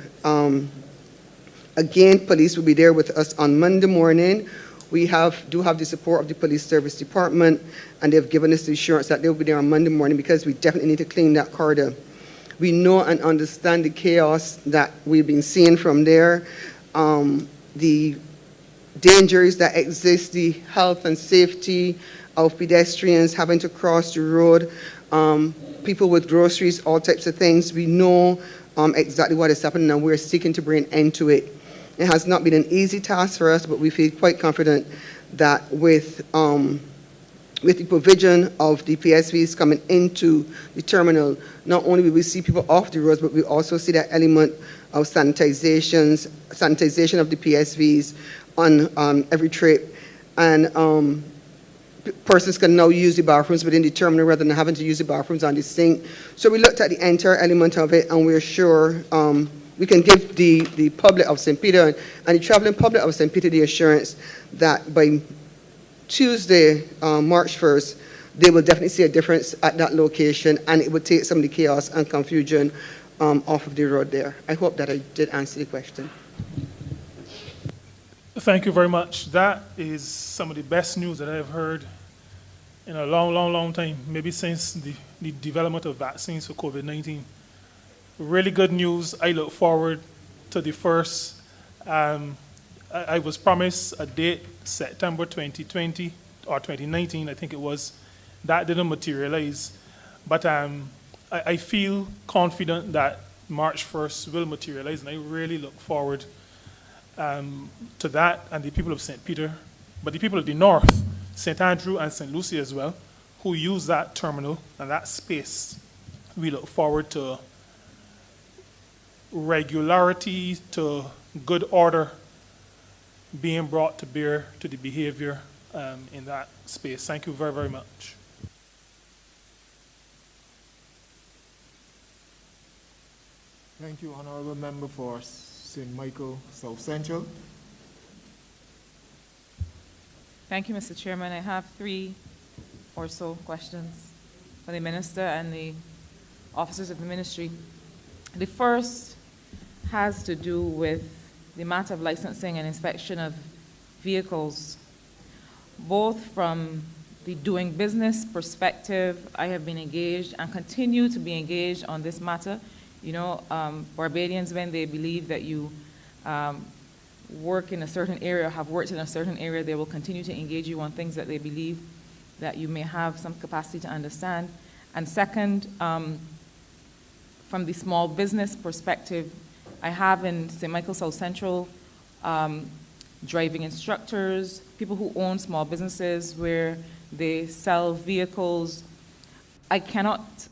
Speaker 6: Again, police will be there with us on Monday morning. We do have the support of the Police Service Department, and they've given us the assurance that they'll be there on Monday morning because we definitely need to clean that corridor. We know and understand the chaos that we've been seeing from there, the dangers that exist, the health and safety of pedestrians having to cross the road, people with groceries, all types of things. We know exactly what is happening, and we're seeking to bring an end to it. It has not been an easy task for us, but we feel quite confident that with the provision of the PSVs coming into the terminal, not only will we see people off the roads, but we also see that element of sanitization of the PSVs on every trip. And persons can now use the bathrooms within the terminal rather than having to use the bathrooms on the sink. So we looked at the entire element of it, and we're sure we can give the public of St. Peter and the traveling public of St. Peter the assurance that by Tuesday, March 1st, they will definitely see a difference at that location, and it would take some of the chaos and confusion off of the road there. I hope that I did answer the question.
Speaker 1: Thank you very much. That is some of the best news that I've heard in a long time, maybe since the development of vaccines for COVID-19. Really good news. I look forward to the first. I was promised a date, September 2020 or 2019, I think it was. That didn't materialize. But I feel confident that March 1st will materialize, and I really look forward to that, and the people of St. Peter, but the people of the north, St. Andrew and St. Lucie as well, who use that terminal and that space. We look forward to regularity, to good order being brought to bear to the behavior in that space. Thank you very, very much.
Speaker 2: Thank you, Honourable Member for St. Michael South Central.
Speaker 7: Thank you, Mr. Chairman. I have 3 or so questions for the Minister and the officers of the Ministry. The first has to do with the matter of licensing and inspection of vehicles. Both from the doing business perspective, I have been engaged and continue to be engaged on this matter. You know, Barbadians, when they believe that you work in a certain area, have worked in a certain area, they will continue to engage you on things that they believe that you may have some capacity to understand. And second, from the small business perspective, I have in St. Michael South Central driving instructors, people who own small businesses where they sell vehicles. I cannot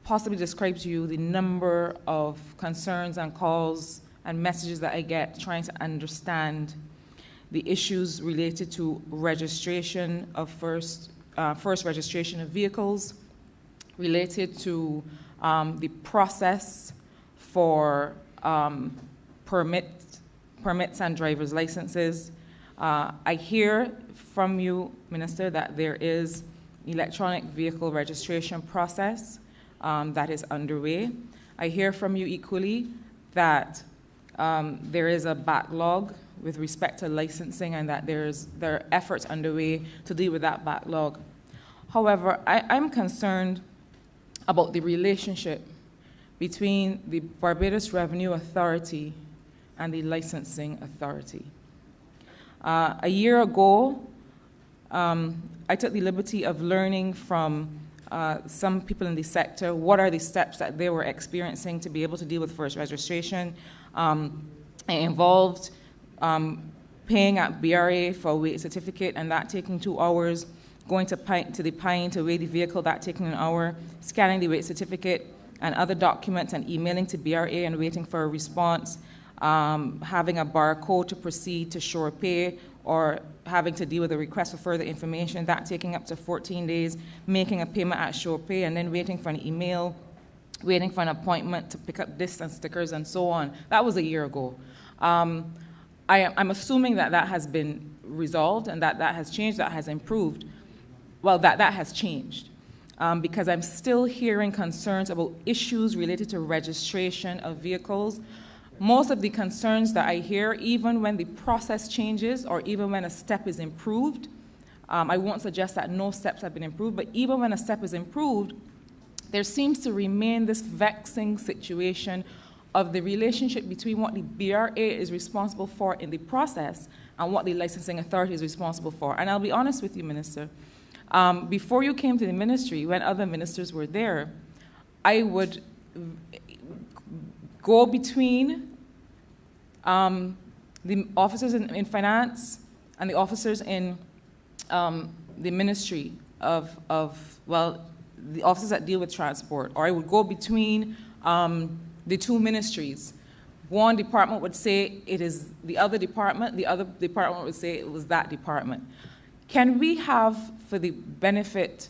Speaker 7: possibly describe to you the number of concerns and calls and messages that I get trying to understand the issues related to registration of first registration of vehicles, related to the process for permits and driver's licenses. I hear from you, Minister, that there is electronic vehicle registration process that is underway. I hear from you equally that there is a backlog with respect to licensing and that there are efforts underway to deal with that backlog. However, I'm concerned about the relationship between the Barbados Revenue Authority and the Licensing Authority. A year ago, I took the liberty of learning from some people in the sector what are the steps that they were experiencing to be able to deal with first registration. It involved paying at BRA for a weight certificate and that taking 2 hours, going to the Pine to weigh the vehicle, that taking an hour, scanning the weight certificate and other documents and emailing to BRA and waiting for a response, having a barcode to proceed to Shore Pay, or having to deal with a request for further information, that taking up to 14 days, making a payment at Shore Pay, and then waiting for an email, waiting for an appointment to pick up discs and stickers and so on. That was a year ago. I'm assuming that that has been resolved and that that has changed, that has improved. Well, that has changed. Because I'm still hearing concerns about issues related to registration of vehicles. Most of the concerns that I hear, even when the process changes or even when a step is improved, I won't suggest that no steps have been improved, but even when a step is improved, there seems to remain this vexing situation of the relationship between what the BRA is responsible for in the process and what the licensing authority is responsible for. And I'll be honest with you, Minister. Before you came to the ministry, when other ministers were there, I would go between the officers in finance and the officers in the ministry of the officers that deal with transport, or I would go between the two ministries. One department would say it is the other department would say it was that department. Can we have, for the benefit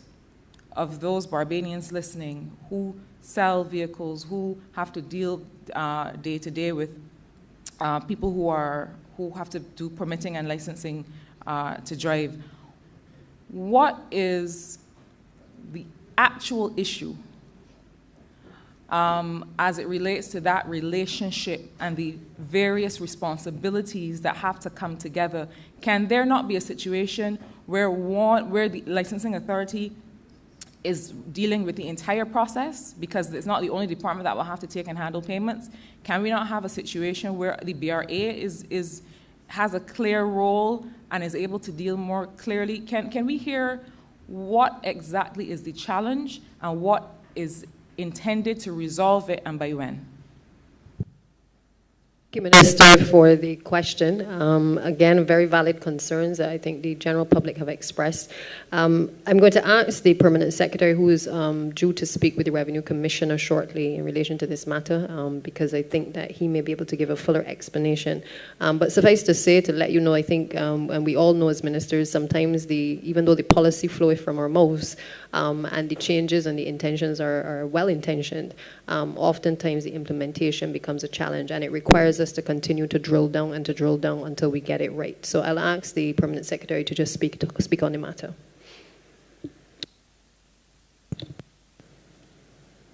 Speaker 7: of those Barbadians listening who sell vehicles, who have to deal day to day with people who have to do permitting and licensing to drive, what is the actual issue as it relates to that relationship and the various responsibilities that have to come together? Can there not be a situation where the licensing authority is dealing with the entire process, because it's not the only department that will have to take and handle payments? Can we not have a situation where the BRA has a clear role and is able to deal more clearly? Can we hear what exactly is the challenge and what is intended to resolve it, and by when?
Speaker 3: Thank you, Minister, for the question. Again, very valid concerns that I think the general public have expressed. I'm going to ask the Permanent Secretary, who is due to speak with the Revenue Commissioner shortly in relation to this matter, because I think that he may be able to give a fuller explanation. But suffice to say, to let you know, I think, and we all know as ministers, sometimes even though the policy flows from our mouths, and the changes and the intentions are well-intentioned, oftentimes the implementation becomes a challenge, and it requires us to continue to drill down until we get it right. So I'll ask the Permanent Secretary to just speak on the matter.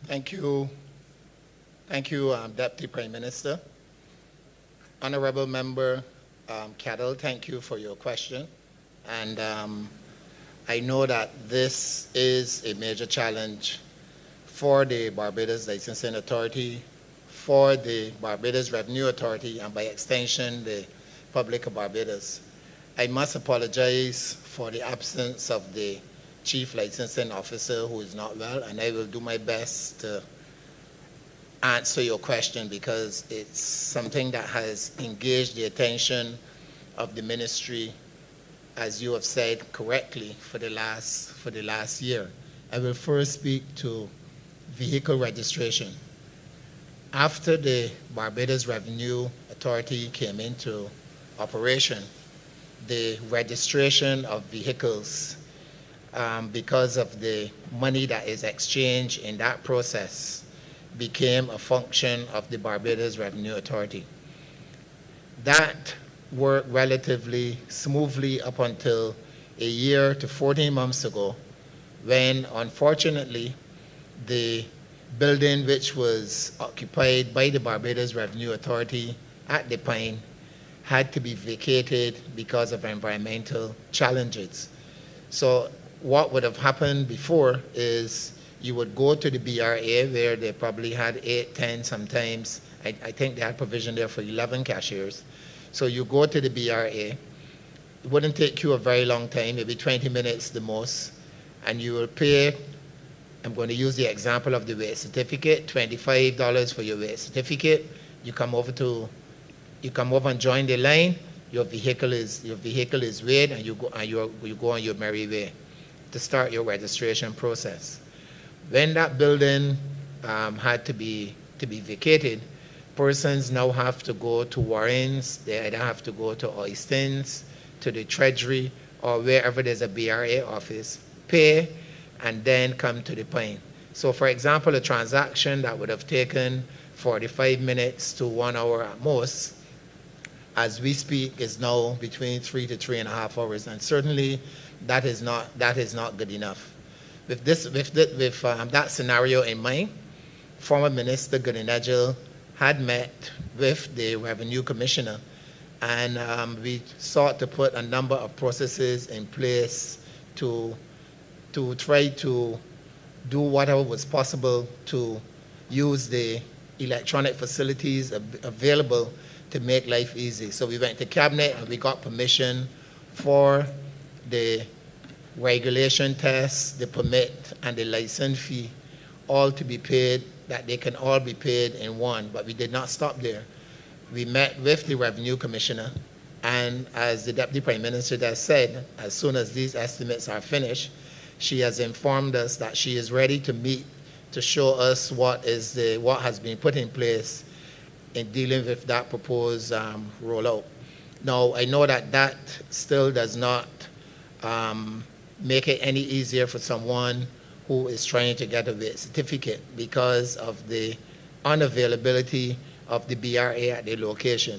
Speaker 2: Thank you,
Speaker 8: Thank you, Deputy Prime Minister. Honourable Member Kettle, thank you for your question. And I know that this is a major challenge for the Barbados Licensing Authority, for the Barbados Revenue Authority, and by extension, the public of Barbados. I must apologize for the absence of the Chief Licensing Officer who is not well, and I will do my best to answer your question because it's something that has engaged the attention of the ministry, as you have said correctly, for the last year. I will first speak to vehicle registration. After the Barbados Revenue Authority came into operation, the registration of vehicles, because of the money that is exchanged in that process, became a function of the Barbados Revenue Authority. That worked relatively smoothly up until a year to 14 months ago, when unfortunately the building which was occupied by the Barbados Revenue Authority at the Pine had to be vacated because of environmental challenges. So what would have happened before is you would go to the BRA where they probably had 8, 10 sometimes. I think they had provision there for 11 cashiers. So you go to the BRA. It wouldn't take you a very long time, maybe 20 minutes the most, and you will pay, I'm going to use the example of the weight certificate, $25 for your weight certificate. You come over and join the line. Your vehicle is weighed, and you go on your merry way to start your registration process. When that building had to be vacated, persons now have to go to Warrens. They either have to go to Oistins, to the Treasury, or wherever there's a BRA office, pay, and then come to the Pine. So for example, a transaction that would have taken 45 minutes to 1 hour at most, as we speak, is now between 3 to 3.5 hours, and certainly that is not good enough. With that scenario in mind, former Minister Gudinejil had met with the Revenue Commissioner, and we sought to put a number of processes in place to try to do whatever was possible to use the electronic facilities available to make life easy. So we went to Cabinet and we got permission for the regulation tests, the permit, and the license fee all to be paid, that they can all be paid in one. But we did not stop there. We met with the Revenue Commissioner, and as the Deputy Prime Minister has said, as soon as these estimates are finished, she has informed us that she is ready to meet to show us what has been put in place in dealing with that proposed rollout. Now, I know that still does not make it any easier for someone who is trying to get a weight certificate because of the unavailability of the BRA at the location.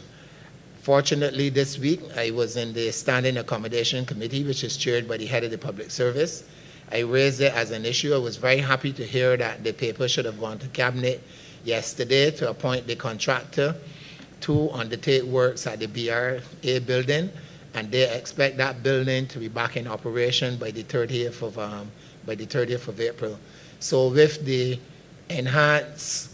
Speaker 8: Fortunately, this week, I was in the Standing Accommodation Committee, which is chaired by the head of the Public Service. I raised it as an issue. I was very happy to hear that the paper should have gone to Cabinet yesterday to appoint the contractor to undertake works at the BRA building, and they expect that building to be back in operation by the 30th of April. So with the enhanced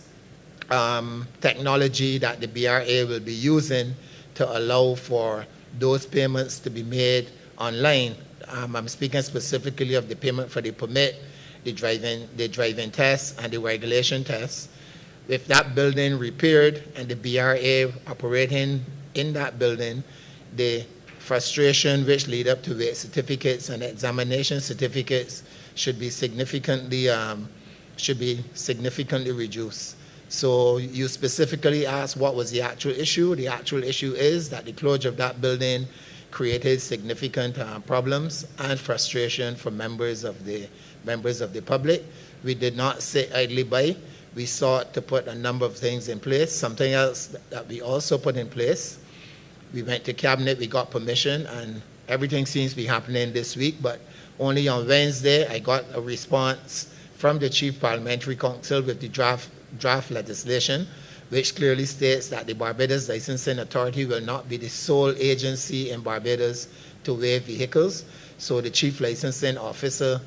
Speaker 8: technology that the BRA will be using to allow for those payments to be made online, I'm speaking specifically of the payment for the permit, the driving test, and the regulation test. With that building repaired and the BRA operating in that building, the frustration which lead up to weight certificates and examination certificates should be significantly reduced. So you specifically asked what was the actual issue. The actual issue is that the closure of that building created significant problems and frustration for members of the public. We did not sit idly by. We sought to put a number of things in place. Something else that we also put in place, we went to Cabinet, we got permission, and everything seems to be happening this week, but only on Wednesday I got a response from the Chief Parliamentary Counsel with the draft draft legislation, which clearly states that the Barbados Licensing Authority will not be the sole agency in Barbados to weigh vehicles. So the Chief Licensing Officer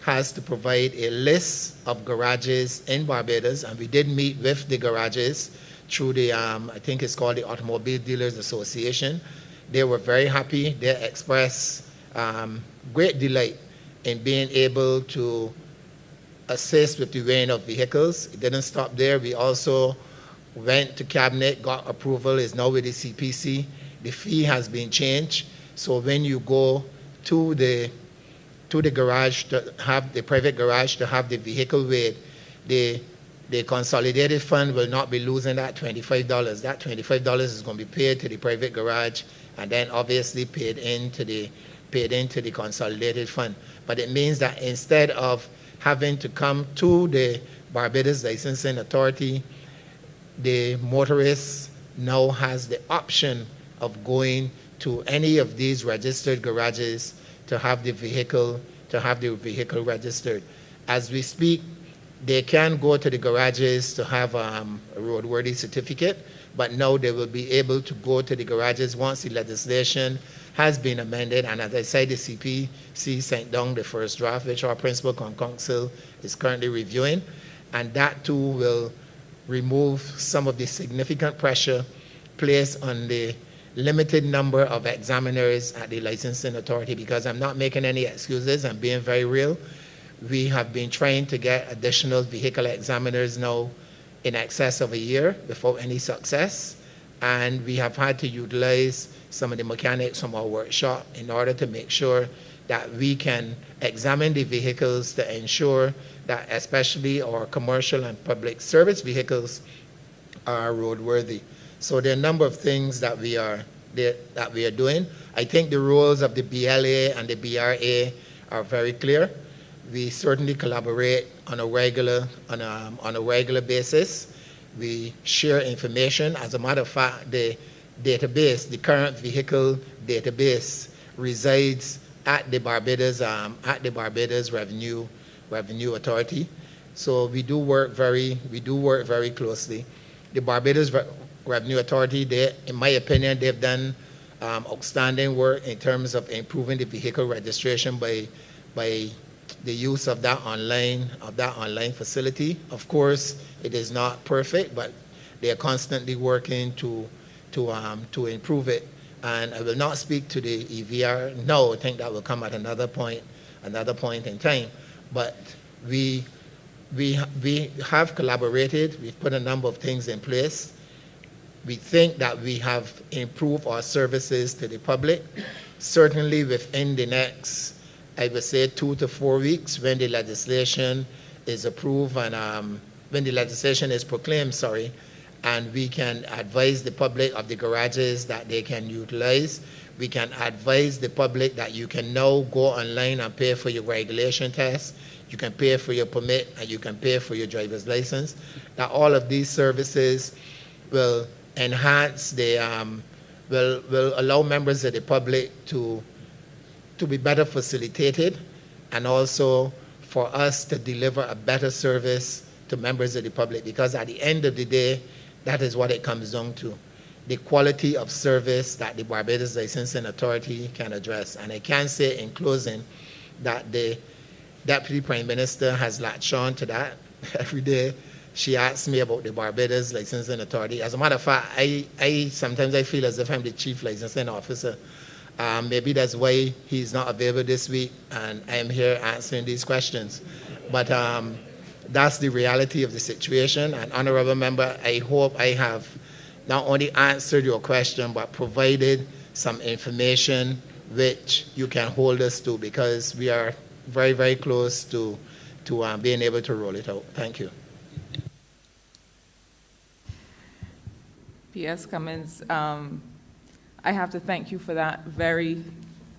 Speaker 8: has to provide a list of garages in Barbados, and we did meet with the garages through the, I think it's called the Automobile Dealers Association. They were very happy. They expressed great delight in being able to assist with the weighing of vehicles. It didn't stop there. We also went to Cabinet, got approval, is now with the CPC. The fee has been changed. So when you go to the garage to have the private garage to have the vehicle weighed, the consolidated fund will not be losing that $25. That $25 is going to be paid to the private garage and then obviously paid into the consolidated fund. But it means that instead of having to come to the Barbados Licensing Authority, the motorist now has the option of going to any of these registered garages to have the vehicle registered. As we speak, they can go to the garages to have a roadworthy certificate, but now they will be able to go to the garages once the legislation has been amended. And as I said, the CPC sent down the first draft, which our principal counsel is currently reviewing, and that too will remove some of the significant pressure placed on the limited number of examiners at the licensing authority, because I'm not making any excuses, I'm being very real. We have been trying to get additional vehicle examiners now in excess of a year without any success, and we have had to utilize some of the mechanics from our workshop in order to make sure that we can examine the vehicles to ensure that especially our commercial and public service vehicles are roadworthy. So there are a number of things that we are doing. I think the roles of the BLA and the BRA are very clear. We certainly collaborate on a regular basis. We share information. As a matter of fact, the database, the current vehicle database, resides at the Barbados Revenue Authority. So we do work very closely. The Barbados Revenue Authority, in my opinion, they've done outstanding work in terms of improving the vehicle registration by the use of that online facility. Of course, it is not perfect, but they are constantly working to improve it. And I will not speak to the EVR. No, I think that will come at another point in time. But we have collaborated. We've put a number of things in place. We think that we have improved our services to the public. Certainly within the next, I would say, 2 to 4 weeks, when the legislation is approved and when the legislation is proclaimed, and we can advise the public of the garages that they can utilize. We can advise the public that you can now go online and pay for your regulation test. You can pay for your permit, and you can pay for your driver's license. That all of these services will enhance will allow members of the public to be better facilitated, and also for us to deliver a better service to members of the public, because at the end of the day, that is what it comes down to, the quality of service that the Barbados Licensing Authority can address. And I can say in closing that the Deputy Prime Minister has latched on to that. Every day she asks me about the Barbados Licensing Authority. As a matter of fact, I sometimes I feel as if I'm the Chief Licensing Officer. Maybe that's why he's not available this week and I'm here answering these questions. But that's the reality of the situation. And Honourable Member, I hope I have not only answered your question, but provided some information which you can hold us to, because we are very, very close to being able to roll it out. Thank you.
Speaker 7: P.S. Cummins, I have to thank you for that very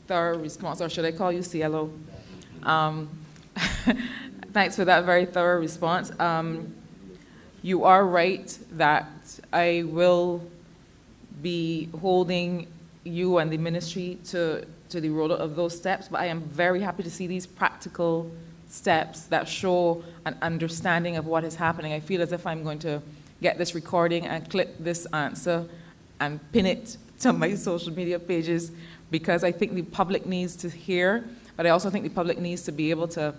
Speaker 7: thorough response, or should I call you CLO? Thanks for that very thorough response. You are right that I will be holding you and the ministry to the roll of those steps, but I am very happy to see these practical steps that show an understanding of what is happening. I feel as if I'm going to get this recording and clip this answer and pin it to my social media pages, because I think the public needs to hear, but I also think the public needs to be able to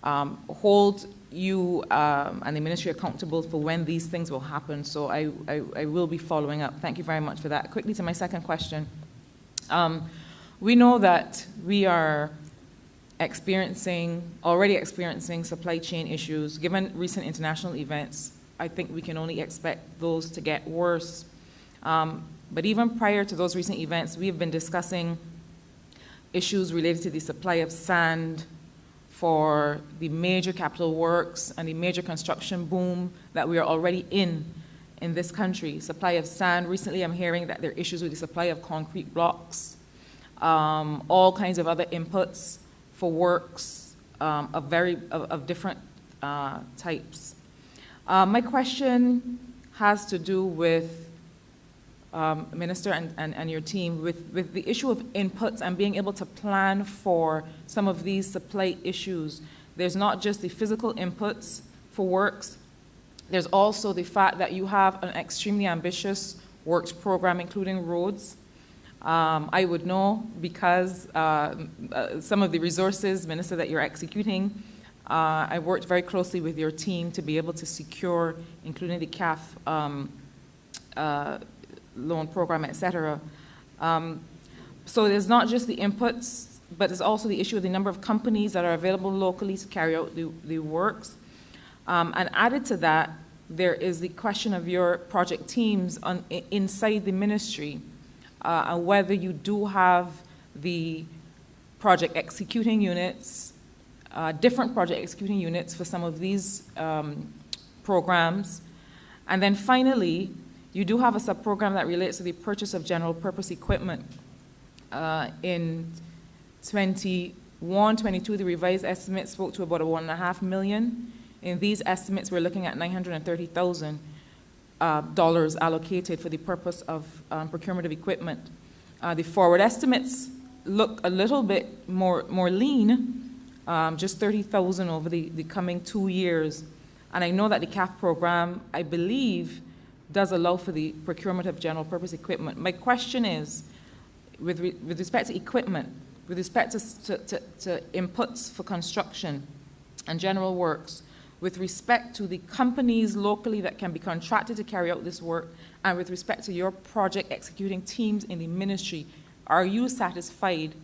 Speaker 7: hold you and the ministry accountable for when these things will happen. So I will be following up. Thank you very much for that. Quickly to my second question. We know that we are already experiencing supply chain issues. Given recent international events, I think we can only expect those to get worse. But even prior to those recent events, we have been discussing issues related to the supply of sand for the major capital works and the major construction boom that we are already in this country. Supply of sand. Recently, I'm hearing that there are issues with the supply of concrete blocks, all kinds of other inputs for works of different types. My question has to do with Minister and your team with the issue of inputs and being able to plan for some of these supply issues. There's not just the physical inputs for works, there's also the fact that you have an extremely ambitious works program, including roads. I would know because some of the resources, Minister, that you're executing, I worked very closely with your team to be able to secure, including the CAF loan program, etc. So there's not just the inputs, but there's also the issue of the number of companies that are available locally to carry out the works. And added to that, there is the question of your project teams inside the ministry, and whether you do have the project executing units, different project executing units for some of these programs. And then finally, you do have a sub-program that relates to the purchase of general purpose equipment. In 21-22, the revised estimate spoke to about $1.5 million. In these estimates, we're looking at $930,000 allocated for the purpose of procurement of equipment. The forward estimates look a little bit more lean, just $30,000 over the coming 2 years. And I know that the CAF program, I believe, does allow for the procurement of general purpose equipment. My question is, with respect to equipment, with respect to inputs for construction and general works, with respect to the companies locally that can be contracted to carry out this work, and with respect to your project executing teams in the ministry, are you satisfied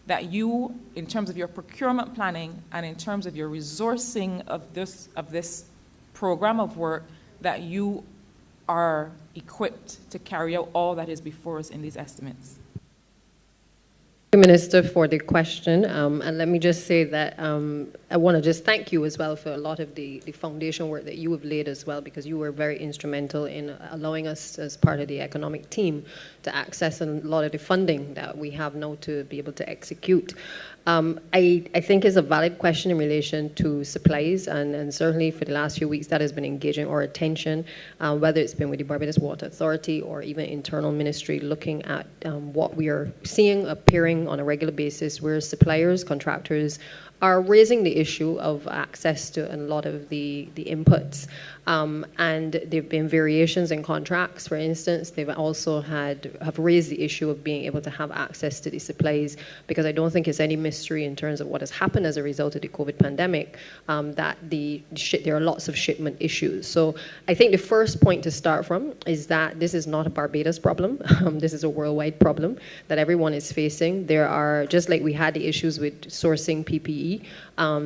Speaker 7: that you, in terms of your procurement planning and in terms of your resourcing of this program of work, that you are equipped to carry out all that is before us in these estimates?
Speaker 3: Thank you, Minister, for the question. And let me just say that I want to just thank you as well for a lot of the foundation work that you have laid as well, because you were very instrumental in allowing us as part of the economic team to access a lot of the funding that we have now to be able to execute. I think is a valid question in relation to supplies, and certainly for the last few weeks that has been engaging our attention, whether it's been with the Barbados Water Authority or even internal ministry, looking at what we are seeing appearing on a regular basis where suppliers, contractors are raising the issue of access to a lot of the inputs. And there have been variations in contracts. For instance, they've also have raised the issue of being able to have access to the supplies, because I don't think it's any mystery in terms of what has happened as a result of the COVID pandemic, that there are lots of shipment issues. So I think the first point to start from is that this is not a Barbados problem. This is a worldwide problem that everyone is facing. There are, just like we had the issues with sourcing PPE,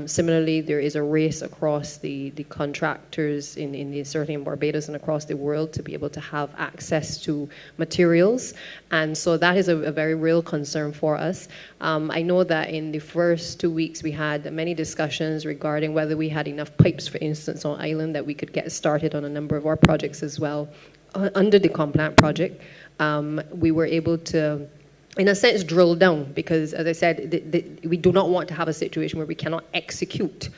Speaker 3: similarly, there is a race across the contractors certainly in Barbados and across the world to be able to have access to materials. And so that is a very real concern for us. I know that in the first 2 weeks we had many discussions regarding whether we had enough pipes, for instance, on island that we could get started on a number of our projects as well. Under the Complant project, we were able to in a sense, drill down, because, as I said, we do not want to have a situation where we cannot execute,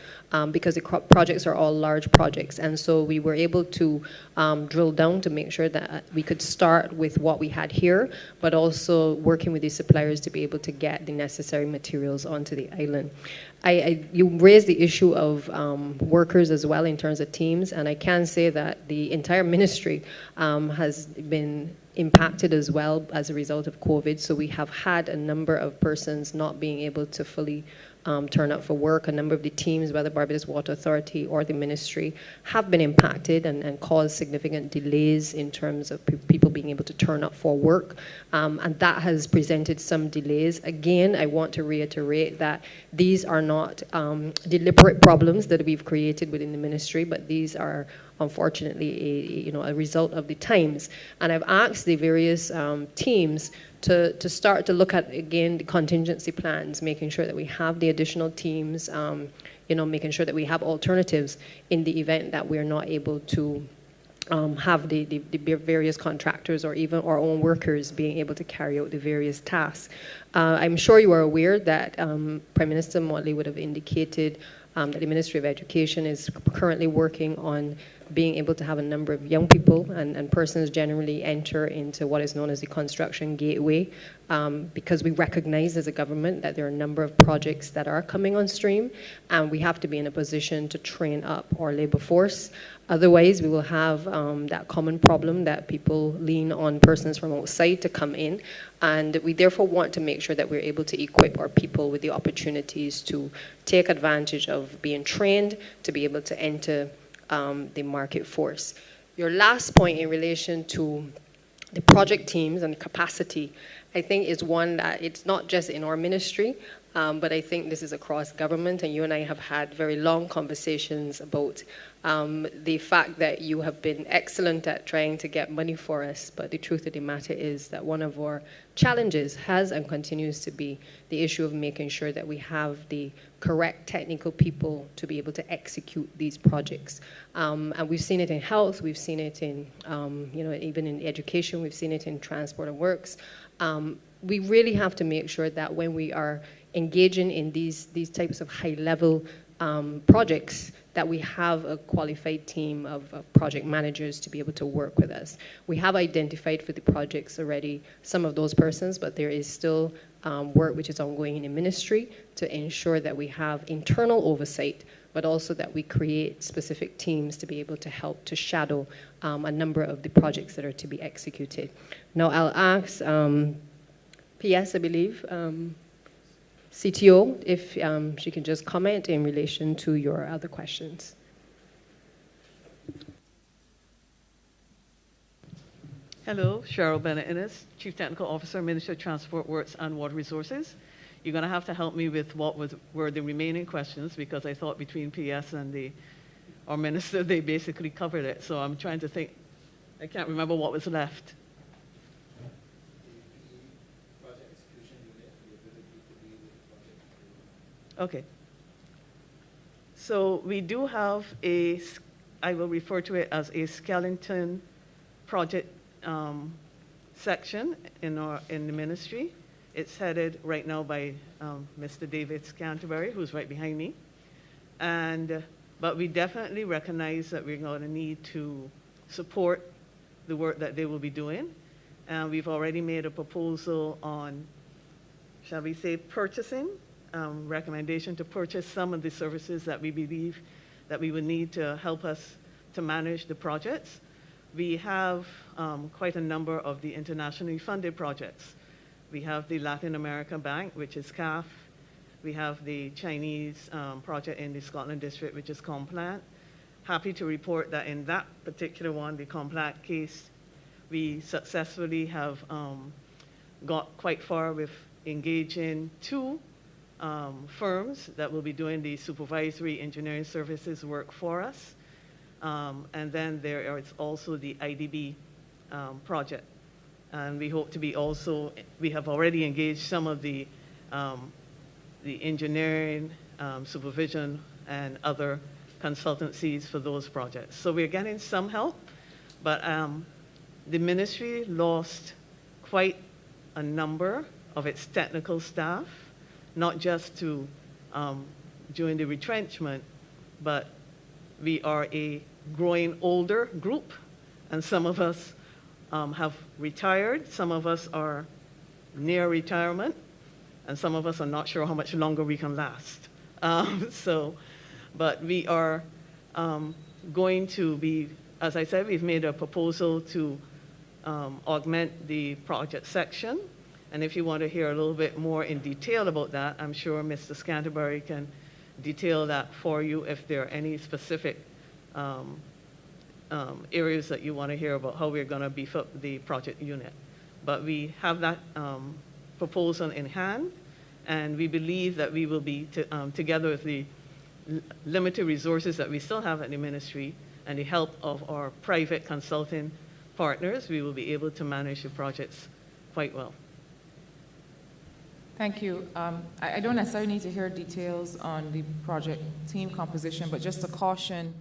Speaker 3: because the projects are all large projects. And so we were able to drill down to make sure that we could start with what we had here, but also working with the suppliers to be able to get the necessary materials onto the island. You raised the issue of workers as well in terms of teams, and I can say that the entire ministry has been impacted as well as a result of COVID. So we have had a number of persons not being able to fully turn up for work. A number of the teams, whether Barbados Water Authority or the ministry, have been impacted and caused significant delays in terms of people being able to turn up for work. And that has presented some delays. Again, I want to reiterate that these are not deliberate problems that we've created within the ministry, but these are unfortunately a result of the times. And I've asked the various teams to start to look at, again, the contingency plans, making sure that we have the additional teams, making sure that we have alternatives in the event that we're not able to have the various contractors or even our own workers being able to carry out the various tasks. I'm sure you are aware that Prime Minister Motley would have indicated that the Ministry of Education is currently working on being able to have a number of young people and persons generally enter into what is known as the construction gateway, because we recognize as a government that there are a number of projects that are coming on stream, and we have to be in a position to train up our labor force. Otherwise, we will have that common problem that people lean on persons from outside to come in, and we therefore want to make sure that we're able to equip our people with the opportunities to take advantage of being trained to be able to enter the market force. Your last point in relation to the project teams and the capacity, I think is one that it's not just in our ministry, but I think this is across government, and you and I have had very long conversations about the fact that you have been excellent at trying to get money for us, but the truth of the matter is that one of our challenges has and continues to be the issue of making sure that we have the correct technical people to be able to execute these projects. And we've seen it in health, we've seen it in, even in education, we've seen it in transport and works. We really have to make sure that when we are engaging in these types of high-level projects, that we have a qualified team of project managers to be able to work with us. We have identified for the projects already some of those persons, but there is still work which is ongoing in the ministry to ensure that we have internal oversight, but also that we create specific teams to be able to help to shadow a number of the projects that are to be executed. Now I'll ask PS, I believe, CTO, if she can just comment in relation to your other questions.
Speaker 9: Hello, Cheryl Bennett-Innes, Chief Technical Officer, Ministry of Transport, Works and Water Resources. You're going to have to help me with what were the remaining questions, because I thought between PS and our minister, they basically covered it. So I'm trying to think. I can't remember what was left. Okay. So we do have I will refer to it as a skeleton project section in the ministry. It's headed right now by Mr. David Canterbury, who's right behind me. But we definitely recognize that we're going to need to support the work that they will be doing. And we've already made a proposal on, shall we say, purchasing, recommendation to purchase some of the services that we believe that we would need to help us to manage the projects. We have quite a number of the internationally funded projects. We have the Latin America Bank, which is CAF. We have the Chinese project in the Scotland district, which is Complant. Happy to report that in that particular one, the Complant case, we successfully have got quite far with engaging two firms that will be doing the supervisory engineering services work for us. And then there is also the IDB project. And we hope to be we have already engaged some of the engineering, supervision, and other consultancies for those projects. So we're getting some help, but the ministry lost quite a number of its technical staff, not just to during the retrenchment, but we are a growing older group, and some of us have retired, some of us are near retirement, and some of us are not sure how much longer we can last. But we are going to be, as I said, we've made a proposal to augment the project section. And if you want to hear a little bit more in detail about that, I'm sure Mr. Scantlebury can detail that for you if there are any specific areas that you want to hear about how we're going to beef up the project unit. But we have that proposal in hand, and we believe that we will be, together with the limited resources that we still have at the ministry and the help of our private consulting partners, we will be able to manage the projects quite well.
Speaker 7: Thank you. I don't necessarily need to hear details on the project team composition, but just a caution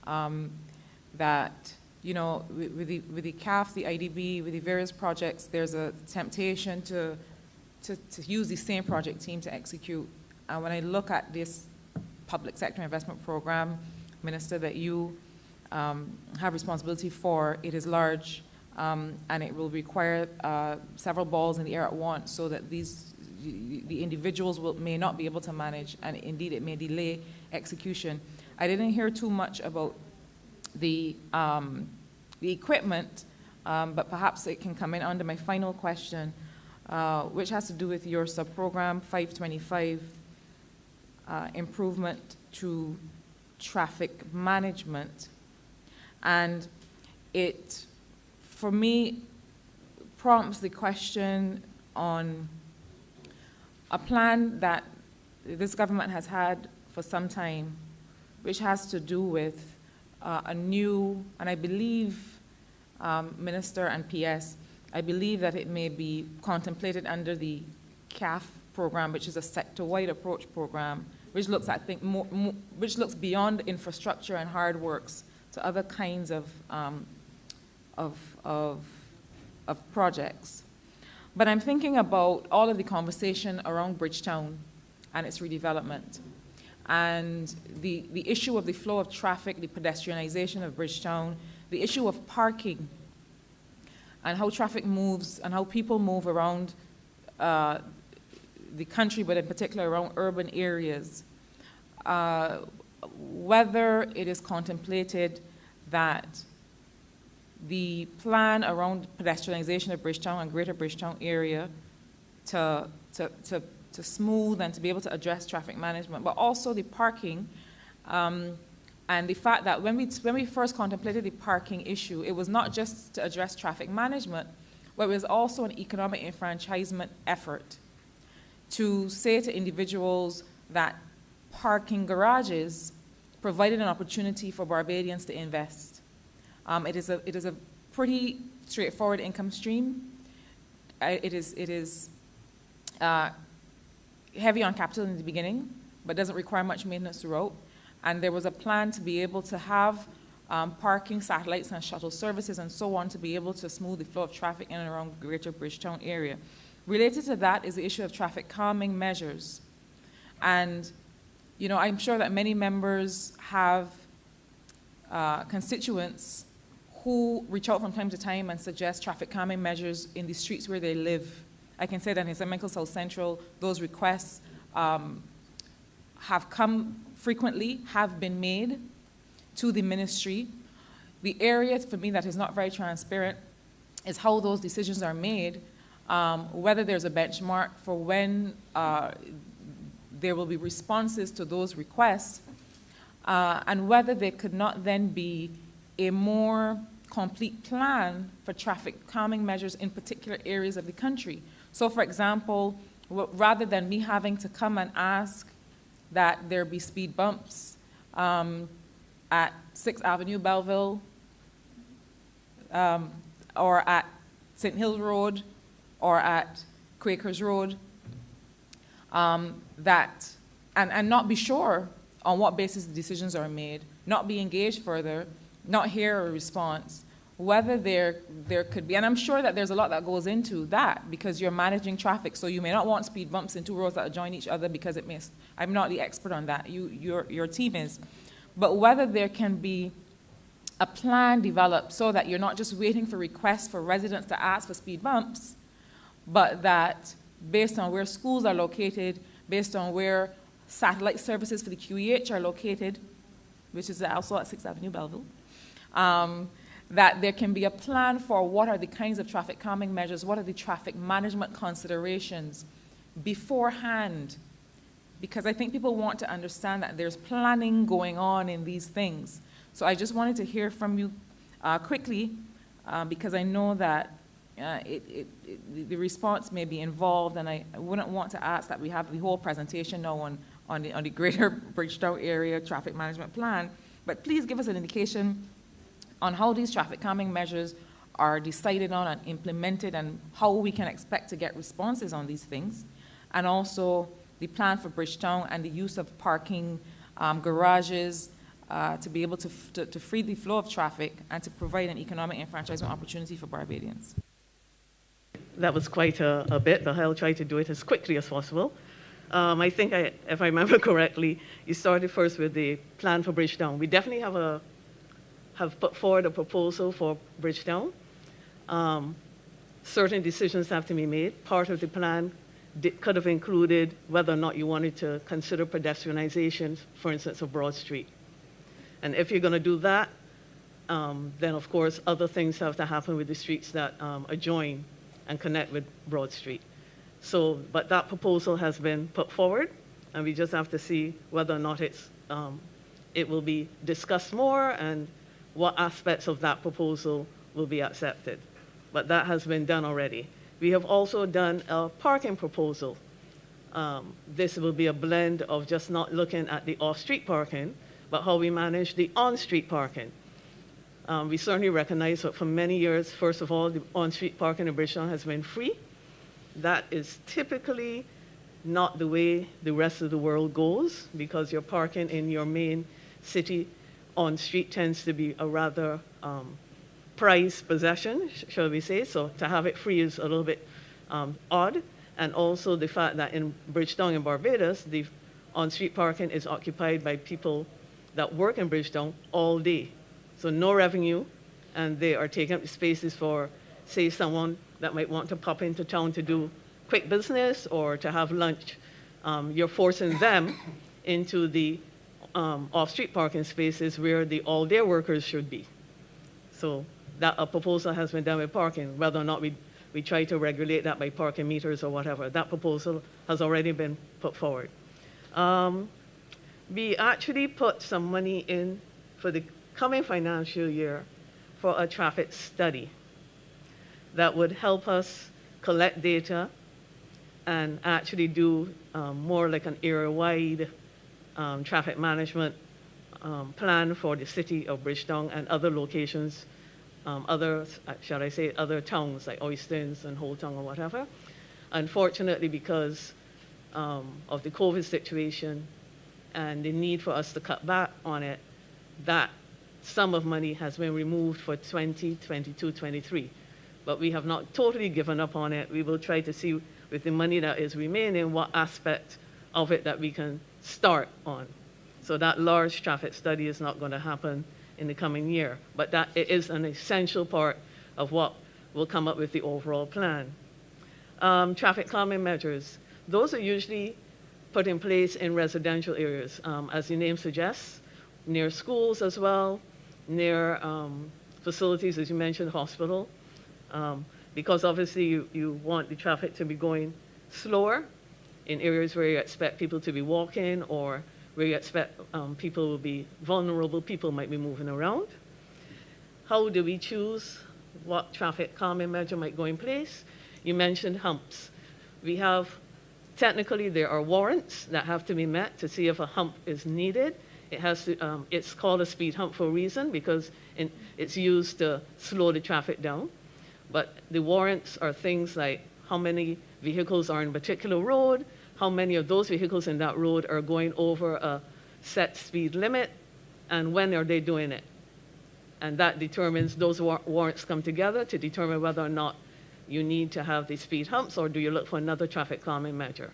Speaker 7: that, you know, with the CAF, the IDB, with the various projects, there's a temptation to use the same project team to execute. And when I look at this public sector investment program, Minister, that you have responsibility for, it is large, and it will require several balls in the air at once, so that the individuals may not be able to manage, and indeed it may delay execution. I didn't hear too much about the equipment, but perhaps it can come in under my final question, which has to do with your sub-program 525, improvement to traffic management. And it, for me, prompts the question on a plan that this government has had for some time, which has to do with a new, and I believe, Minister and PS, I believe that it may be contemplated under the CAF program, which is a sector-wide approach program, which looks, I think, which looks beyond infrastructure and hard works to other kinds of projects. But I'm thinking about all of the conversation around Bridgetown and its redevelopment, and the issue of the flow of traffic, the pedestrianization of Bridgetown, the issue of parking, and how traffic moves and how people move around the country, but in particular around urban areas. Whether it is contemplated that the plan around pedestrianization of Bridgetown and greater Bridgetown area to smooth and to be able to address traffic management, but also the parking, and the fact that when we first contemplated the parking issue, it was not just to address traffic management, but it was also an economic enfranchisement effort to say to individuals that parking garages provided an opportunity for Barbadians to invest. It is a pretty straightforward income stream. It is heavy on capital in the beginning, but doesn't require much maintenance throughout. And there was a plan to be able to have parking satellites and shuttle services and so on to be able to smooth the flow of traffic in and around greater Bridgetown area. Related to that is the issue of traffic calming measures. And, you know, I'm sure that many members have constituents who reach out from time to time and suggest traffic calming measures in the streets where they live. I can say that in St. Michael South Central, those requests have come frequently, have been made to the ministry. The area, for me, that is not very transparent is how those decisions are made, whether there's a benchmark for when there will be responses to those requests, and whether there could not then be a more complete plan for traffic calming measures in particular areas of the country. So, for example, rather than me having to come and ask that there be speed bumps at 6th Avenue, Belleville, or at St. Hill Road, or at Quakers Road, and not be sure on what basis the decisions are made, not be engaged further, not hear a response, whether there could be, and I'm sure that there's a lot that goes into that because you're managing traffic, so you may not want speed bumps in two roads that join each other because it may, I'm not the expert on that, your team is, but whether there can be a plan developed so that you're not just waiting for requests for residents to ask for speed bumps, but that based on where schools are located, based on where satellite services for the QEH are located, which is also at 6th Avenue, Belleville, that there can be a plan for what are the kinds of traffic calming measures, what are the traffic management considerations beforehand, because I think people want to understand that there's planning going on in these things. So I just wanted to hear from you quickly, because I know that the response may be involved, and I wouldn't want to ask that we have the whole presentation now on the greater Bridgetown area traffic management plan, but please give us an indication on how these traffic calming measures are decided on and implemented and how we can expect to get responses on these things, and also the plan for Bridgetown and the use of parking garages to be able to free the flow of traffic and to provide an economic enfranchisement opportunity for Barbadians.
Speaker 9: That was quite a bit, but I'll try to do it as quickly as possible. I think, if I remember correctly, you started first with the plan for Bridgetown. We definitely have put forward a proposal for Bridgetown. Certain decisions have to be made. Part of the plan could have included whether or not you wanted to consider pedestrianization, for instance, of Broad Street. And if you're going to do that, then of course other things have to happen with the streets that adjoin and connect with Broad Street. So, but that proposal has been put forward, and we just have to see whether or not it will be discussed more and what aspects of that proposal will be accepted. But that has been done already. We have also done a parking proposal. This will be a blend of just not looking at the off-street parking, but how we manage the on-street parking. We certainly recognize that for many years, first of all, the on-street parking in Bridgetown has been free. That is typically not the way the rest of the world goes, because your parking in your main city on street tends to be a rather prized possession, shall we say. So to have it free is a little bit odd. And also the fact that in Bridgetown and Barbados, the on-street parking is occupied by people that work in Bridgetown all day. So no revenue, and they are taking up the spaces for, say, someone that might want to pop into town to do quick business or to have lunch. You're forcing them into the off-street parking spaces where the all-day workers should be. So that a proposal has been done with parking, whether or not we try to regulate that by parking meters or whatever. That proposal has already been put forward. We actually put some money in for the coming financial year for a traffic study that would help us collect data and actually do more like an area-wide traffic management plan for the city of Bridgetown and other locations, other towns like Oistins and Holtown or whatever. Unfortunately, because of the COVID situation and the need for us to cut back on it, that sum of money has been removed for 2022-23. But we have not totally given up on it. We will try to see with the money that is remaining what aspect of it that we can start on. So that large traffic study is not going to happen in the coming year, but that it is an essential part of what will come up with the overall plan. Traffic calming measures. Those are usually put in place in residential areas, as the name suggests, near schools as well, near facilities, as you mentioned, hospital, because obviously you want the traffic to be going slower in areas where you expect people to be walking or where you expect people will be vulnerable, people might be moving around. How do we choose what traffic calming measure might go in place? You mentioned humps. We have, technically there are warrants that have to be met to see if a hump is needed. It has to, it's called a speed hump for a reason, because it's used to slow the traffic down. But the warrants are things like how many vehicles are in a particular road, how many of those vehicles in that road are going over a set speed limit, and when are they doing it. And that determines, those warrants come together to determine whether or not you need to have the speed humps, or do you look for another traffic calming measure.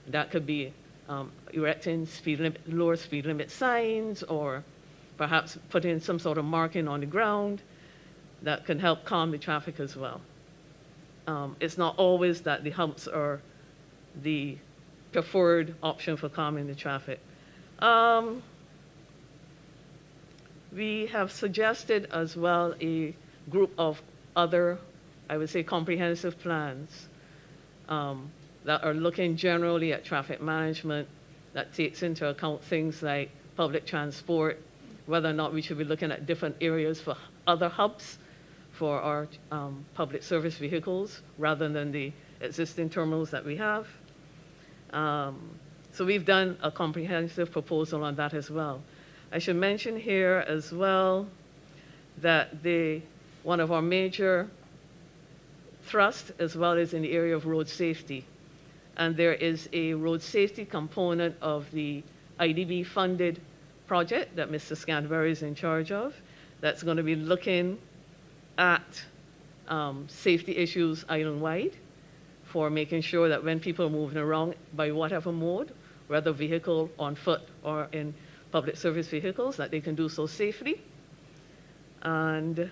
Speaker 9: That could be erecting lower speed limit signs, or perhaps putting some sort of marking on the ground that can help calm the traffic as well. It's not always that the humps are the preferred option for calming the traffic. We have suggested as well a group of other, I would say, comprehensive plans that are looking generally at traffic management, that takes into account things like public transport, whether or not we should be looking at different areas for other hubs for our public service vehicles rather than the existing terminals that we have. So we've done a comprehensive proposal on that as well. I should mention here as well that one of our major thrusts as well is in the area of road safety. And there is a road safety component of the IDB funded project that Mr. Scantlebury is in charge of that's going to be looking at safety issues island-wide for making sure that when people are moving around by whatever mode, whether vehicle, on foot, or in public service vehicles, that they can do so safely. And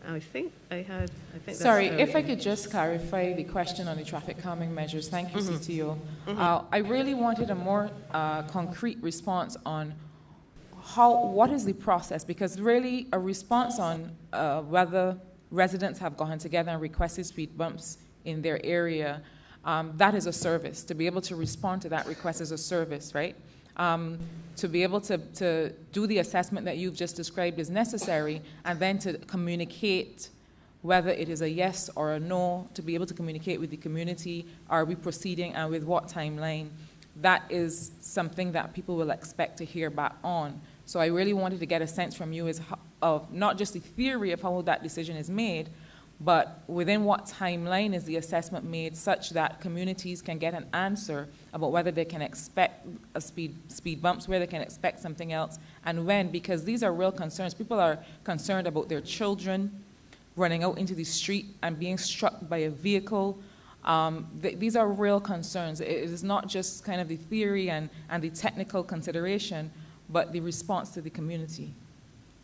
Speaker 9: I think that's
Speaker 7: Sorry, if I could just clarify the question on the traffic calming measures. Thank you, CTO. I really wanted a more concrete response on what is the process, because really a response on whether residents have gotten together and requested speed bumps in their area, that is a service. To be able to respond to that request is a service, right? To be able to do the assessment that you've just described is necessary, and then to communicate whether it is a yes or a no, to be able to communicate with the community, are we proceeding and with what timeline, that is something that people will expect to hear back on. So I really wanted to get a sense from you of not just the theory of how that decision is made, but within what timeline is the assessment made such that communities can get an answer about whether they can expect a speed bumps, where they can expect something else, and when, because these are real concerns. People are concerned about their children running out into the street and being struck by a vehicle. These are real concerns. It is not just kind of the theory and the technical consideration, but the response to the community.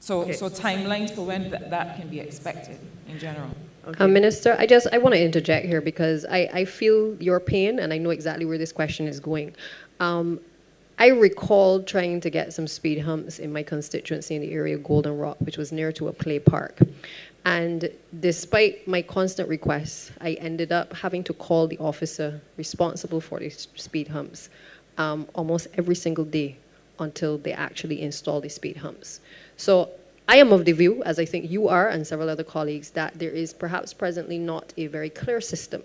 Speaker 7: So timelines for when that can be expected in general.
Speaker 9: Okay.
Speaker 3: Minister, I want to interject here because I feel your pain and I know exactly where this question is going. I recall trying to get some speed humps in my constituency in the area of Golden Rock, which was near to a play park. And despite my constant requests, I ended up having to call the officer responsible for the speed humps almost every single day until they actually install the speed humps. So I am of the view, as I think you are and several other colleagues, that there is perhaps presently not a very clear system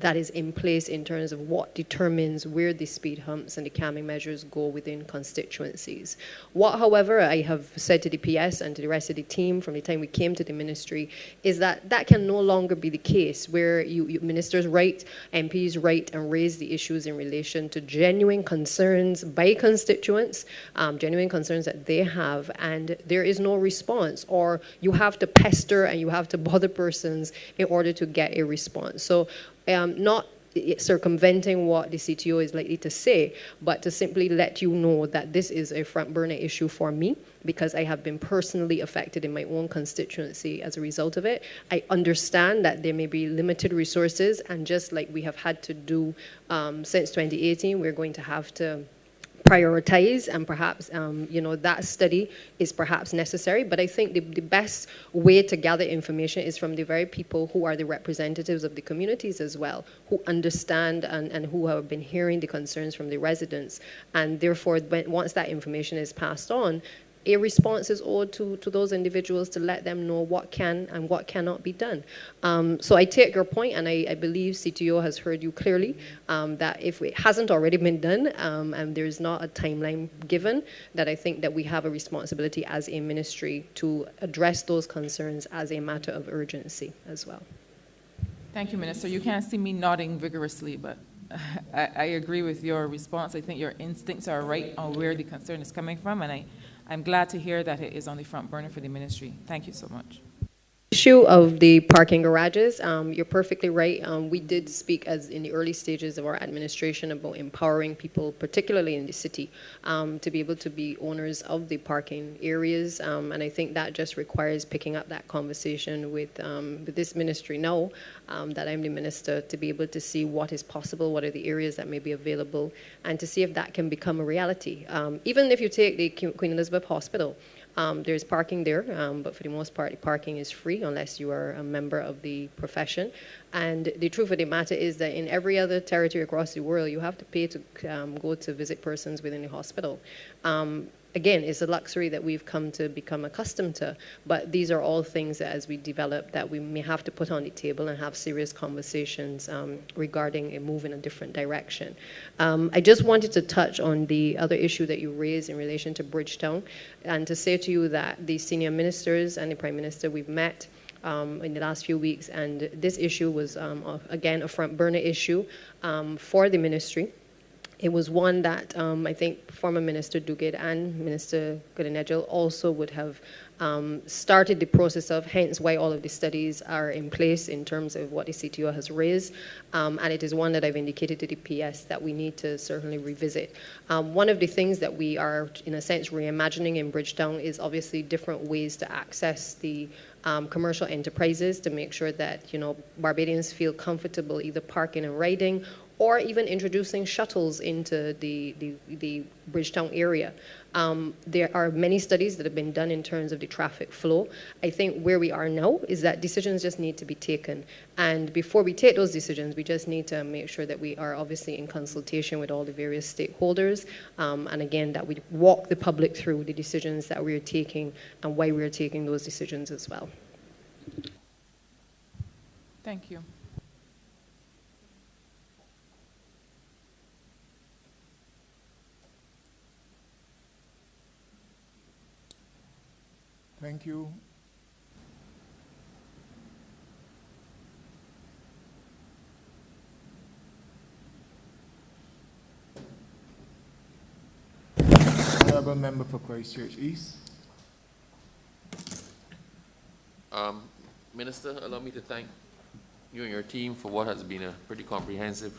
Speaker 3: that is in place in terms of what determines where the speed humps and the calming measures go within constituencies. What, however, I have said to the PS and to the rest of the team from the time we came to the ministry is that that can no longer be the case where you ministers write, MPs write and raise the issues in relation to genuine concerns by constituents, genuine concerns that they have, and there is no response, or you have to pester and you have to bother persons in order to get a response. So not circumventing what the CTO is likely to say, but to simply let you know that this is a front burner issue for me because I have been personally affected in my own constituency as a result of it. I understand that there may be limited resources, and just like we have had to do since 2018, we're going to have to prioritize, and perhaps that study is perhaps necessary, but I think the best way to gather information is from the very people who are the representatives of the communities as well, who understand and who have been hearing the concerns from the residents, and therefore once that information is passed on, a response is owed to those individuals to let them know what can and what cannot be done. So I take your point, and I believe CTO has heard you clearly, that if it hasn't already been done and there's not a timeline given, that I think that we have a responsibility as a ministry to address those concerns as a matter of urgency as well.
Speaker 7: Thank you, Minister. You can't see me nodding vigorously, but I agree with your response. I think your instincts are right on where the concern is coming from, and I'm glad to hear that it is on the front burner for the ministry. Thank you so much.
Speaker 3: Issue of the parking garages, you're perfectly right. We did speak as in the early stages of our administration about empowering people, particularly in the city, to be able to be owners of the parking areas. And I think that just requires picking up that conversation with this ministry now that I'm the minister, to be able to see what is possible, what are the areas that may be available, and to see if that can become a reality. Even if you take the Queen Elizabeth Hospital, there's parking there, but for the most part, the parking is free unless you are a member of the profession. And the truth of the matter is that in every other territory across the world, you have to pay to go to visit persons within the hospital. Again, it's a luxury that we've come to become accustomed to, but these are all things that as we develop that we may have to put on the table and have serious conversations regarding a move in a different direction. I just wanted to touch on the other issue that you raised in relation to Bridgetown, and to say to you that the senior ministers and the Prime Minister, we've met in the last few weeks, and this issue was, again, a front burner issue for the ministry. It was one that I think former Minister Duguid and Minister Goodinejel also would have started the process of, hence why all of the studies are in place in terms of what the CTO has raised. And it is one that I've indicated to the PS that we need to certainly revisit. One of the things that we are, in a sense, reimagining in Bridgetown is obviously different ways to access the commercial enterprises to make sure that, you know, Barbadians feel comfortable either parking and riding, or even introducing shuttles into the Bridgetown area. There are many studies that have been done in terms of the traffic flow. I think where we are now is that decisions just need to be taken. And before we take those decisions, we just need to make sure that we are obviously in consultation with all the various stakeholders. And again, that we walk the public through the decisions that we're taking and why we're taking those decisions as well.
Speaker 7: Thank you.
Speaker 2: Thank you. Honourable Member for Christchurch East.
Speaker 10: Minister, allow me to thank you and your team for what has been a pretty comprehensive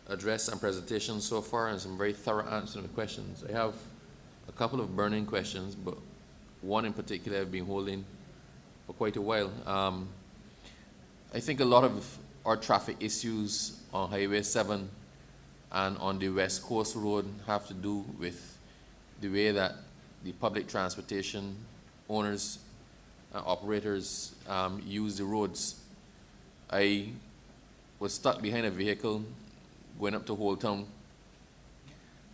Speaker 10: address and presentation so far, and some very thorough answers to the questions. I have a couple of burning questions, but one in particular I've been holding for quite a while. I think a lot of our traffic issues on Highway 7 and on the West Coast Road have to do with the way that the public transportation owners and operators use the roads. I was stuck behind a vehicle going up to Old Town,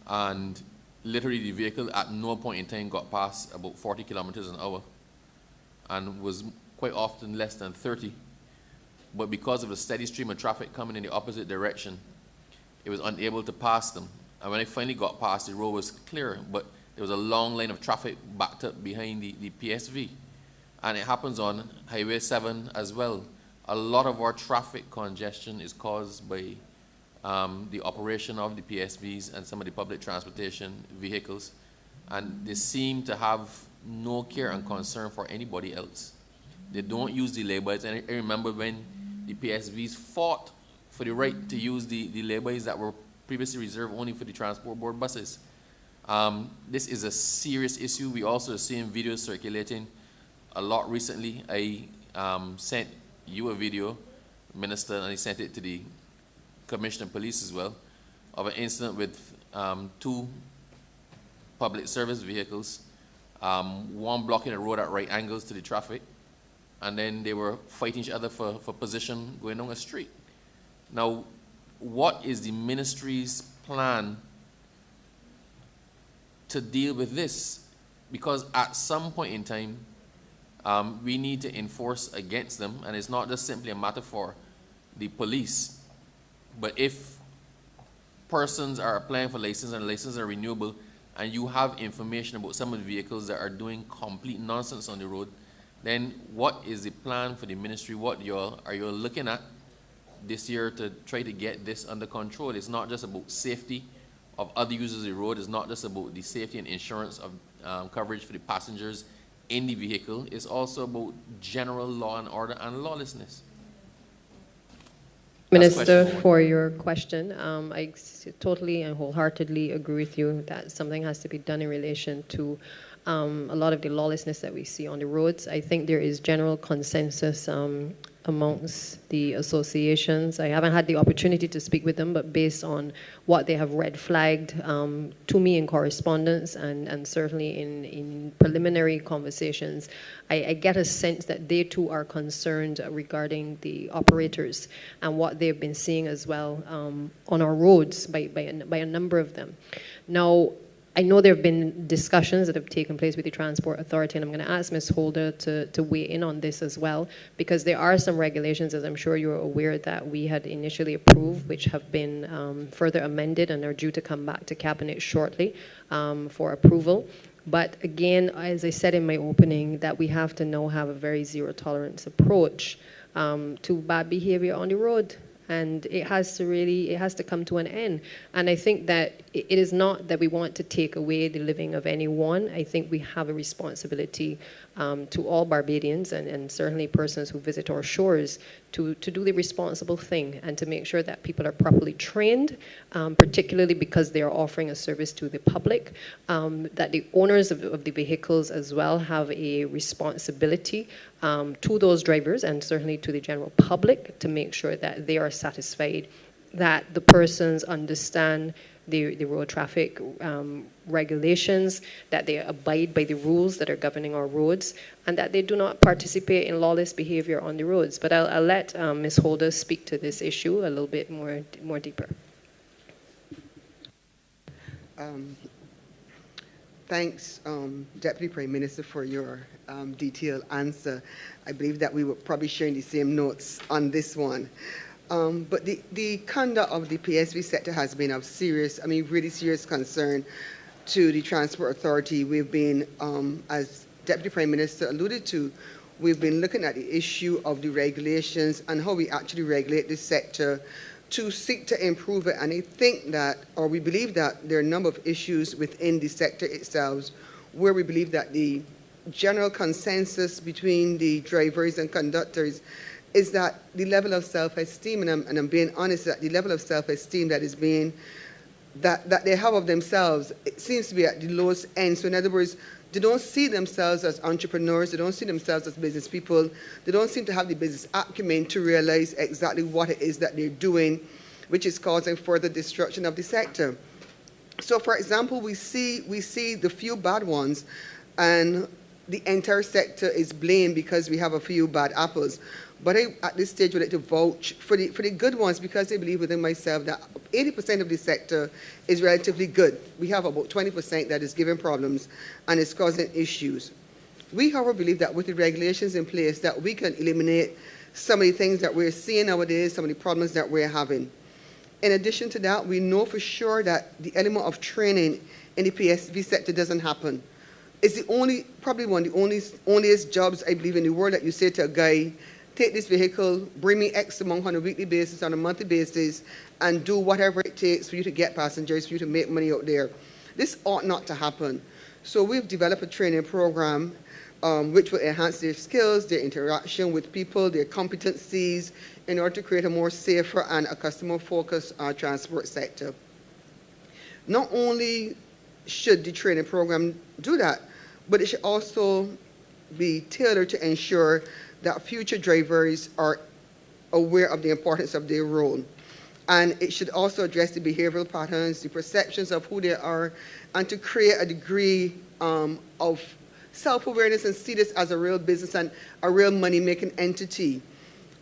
Speaker 10: and literally the vehicle at no point in time got past about 40 kilometers an hour and was quite often less than 30. But because of the steady stream of traffic coming in the opposite direction, it was unable to pass them. And when I finally got past, the road was clear, but there was a long line of traffic backed up behind the PSV. And it happens on Highway 7 as well. A lot of our traffic congestion is caused by the operation of the PSVs and some of the public transportation vehicles, and they seem to have no care and concern for anybody else. They don't use the laybys, and I remember when the PSVs fought for the right to use the laybys that were previously reserved only for the transport board buses. This is a serious issue. We also are seeing videos circulating a lot recently. I sent you a video, Minister, and I sent it to the Commissioner of Police as well, of an incident with two public service vehicles, one blocking the road at right angles to the traffic, and then they were fighting each other for position going down a street. Now, what is the ministry's plan to deal with this? Because at some point in time, we need to enforce against them, and it's not just simply a matter for the police. But if persons are applying for license and licenses are renewable, and you have information about some of the vehicles that are doing complete nonsense on the road, then what is the plan for the ministry? What are you looking at this year to try to get this under control? It's not just about safety of other users of the road. It's not just about the safety and insurance of coverage for the passengers in the vehicle. It's also about general law and order and lawlessness.
Speaker 3: Minister, for your question. I totally and wholeheartedly agree with you that something has to be done in relation to a lot of the lawlessness that we see on the roads. I think there is general consensus amongst the associations. I haven't had the opportunity to speak with them, but based on what they have red flagged to me in correspondence and certainly in preliminary conversations, I get a sense that they too are concerned regarding the operators and what they've been seeing as well on our roads by a number of them. Now, I know there have been discussions that have taken place with the Transport Authority, and I'm going to ask Ms. Holder to weigh in on this as well, because there are some regulations, as I'm sure you're aware, that we had initially approved, which have been further amended and are due to come back to Cabinet shortly for approval. But again, as I said in my opening, that we have to now have a very zero-tolerance approach to bad behavior on the road. And it has to come to an end. And I think that it is not that we want to take away the living of anyone. I think we have a responsibility to all Barbadians and certainly persons who visit our shores to do the responsible thing and to make sure that people are properly trained, particularly because they are offering a service to the public, that the owners of the vehicles as well have a responsibility to those drivers and certainly to the general public to make sure that they are satisfied, that the persons understand the road traffic regulations, that they abide by the rules that are governing our roads, and that they do not participate in lawless behavior on the roads. But I'll let Ms. Holder speak to this issue a little bit more deeper.
Speaker 6: Thanks, Deputy Prime Minister, for your detailed answer. I believe that we were probably sharing the same notes on this one. But the conduct of the PSV sector has been of really serious concern to the Transport Authority. We've been, as Deputy Prime Minister alluded to, we've been looking at the issue of the regulations and how we actually regulate this sector to seek to improve it. And I think that, or we believe that there are a number of issues within the sector itself where we believe that the general consensus between the drivers and conductors is that the level of self-esteem, and I'm being honest, that the level of self-esteem that is being, that they have of themselves, it seems to be at the lowest end. So in other words, they don't see themselves as entrepreneurs, they don't see themselves as business people, they don't seem to have the business acumen to realize exactly what it is that they're doing, which is causing further destruction of the sector. So for example, we see the few bad ones, and the entire sector is blamed because we have a few bad apples. But I, at this stage, would like to vouch for the good ones, because I believe within myself that 80% of the sector is relatively good. We have about 20% that is giving problems and is causing issues. We, however, believe that with the regulations in place, that we can eliminate some of the things that we're seeing nowadays, some of the problems that we're having. In addition to that, we know for sure that the element of training in the PSV sector doesn't happen. It's probably one of the onlyest jobs, I believe, in the world that you say to a guy, take this vehicle, bring me X amount on a weekly basis, on a monthly basis, and do whatever it takes for you to get passengers, for you to make money out there. This ought not to happen. So we've developed a training program which will enhance their skills, their interaction with people, their competencies, in order to create a more safer and a customer-focused transport sector. Not only should the training program do that, but it should also be tailored to ensure that future drivers are aware of the importance of their role. And it should also address the behavioral patterns, the perceptions of who they are, and to create a degree of self-awareness and see this as a real business and a real money-making entity.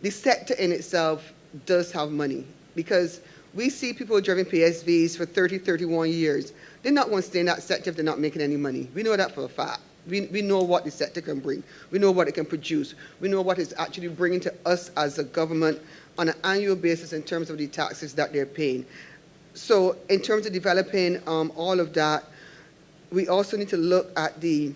Speaker 6: The sector in itself does have money, because we see people driving PSVs for 30, 31 years. They're not going to stay in that sector if they're not making any money. We know that for a fact. We know what the sector can bring. We know what it can produce. We know what it's actually bringing to us as a government on an annual basis in terms of the taxes that they're paying. So in terms of developing all of that, we also need to look at the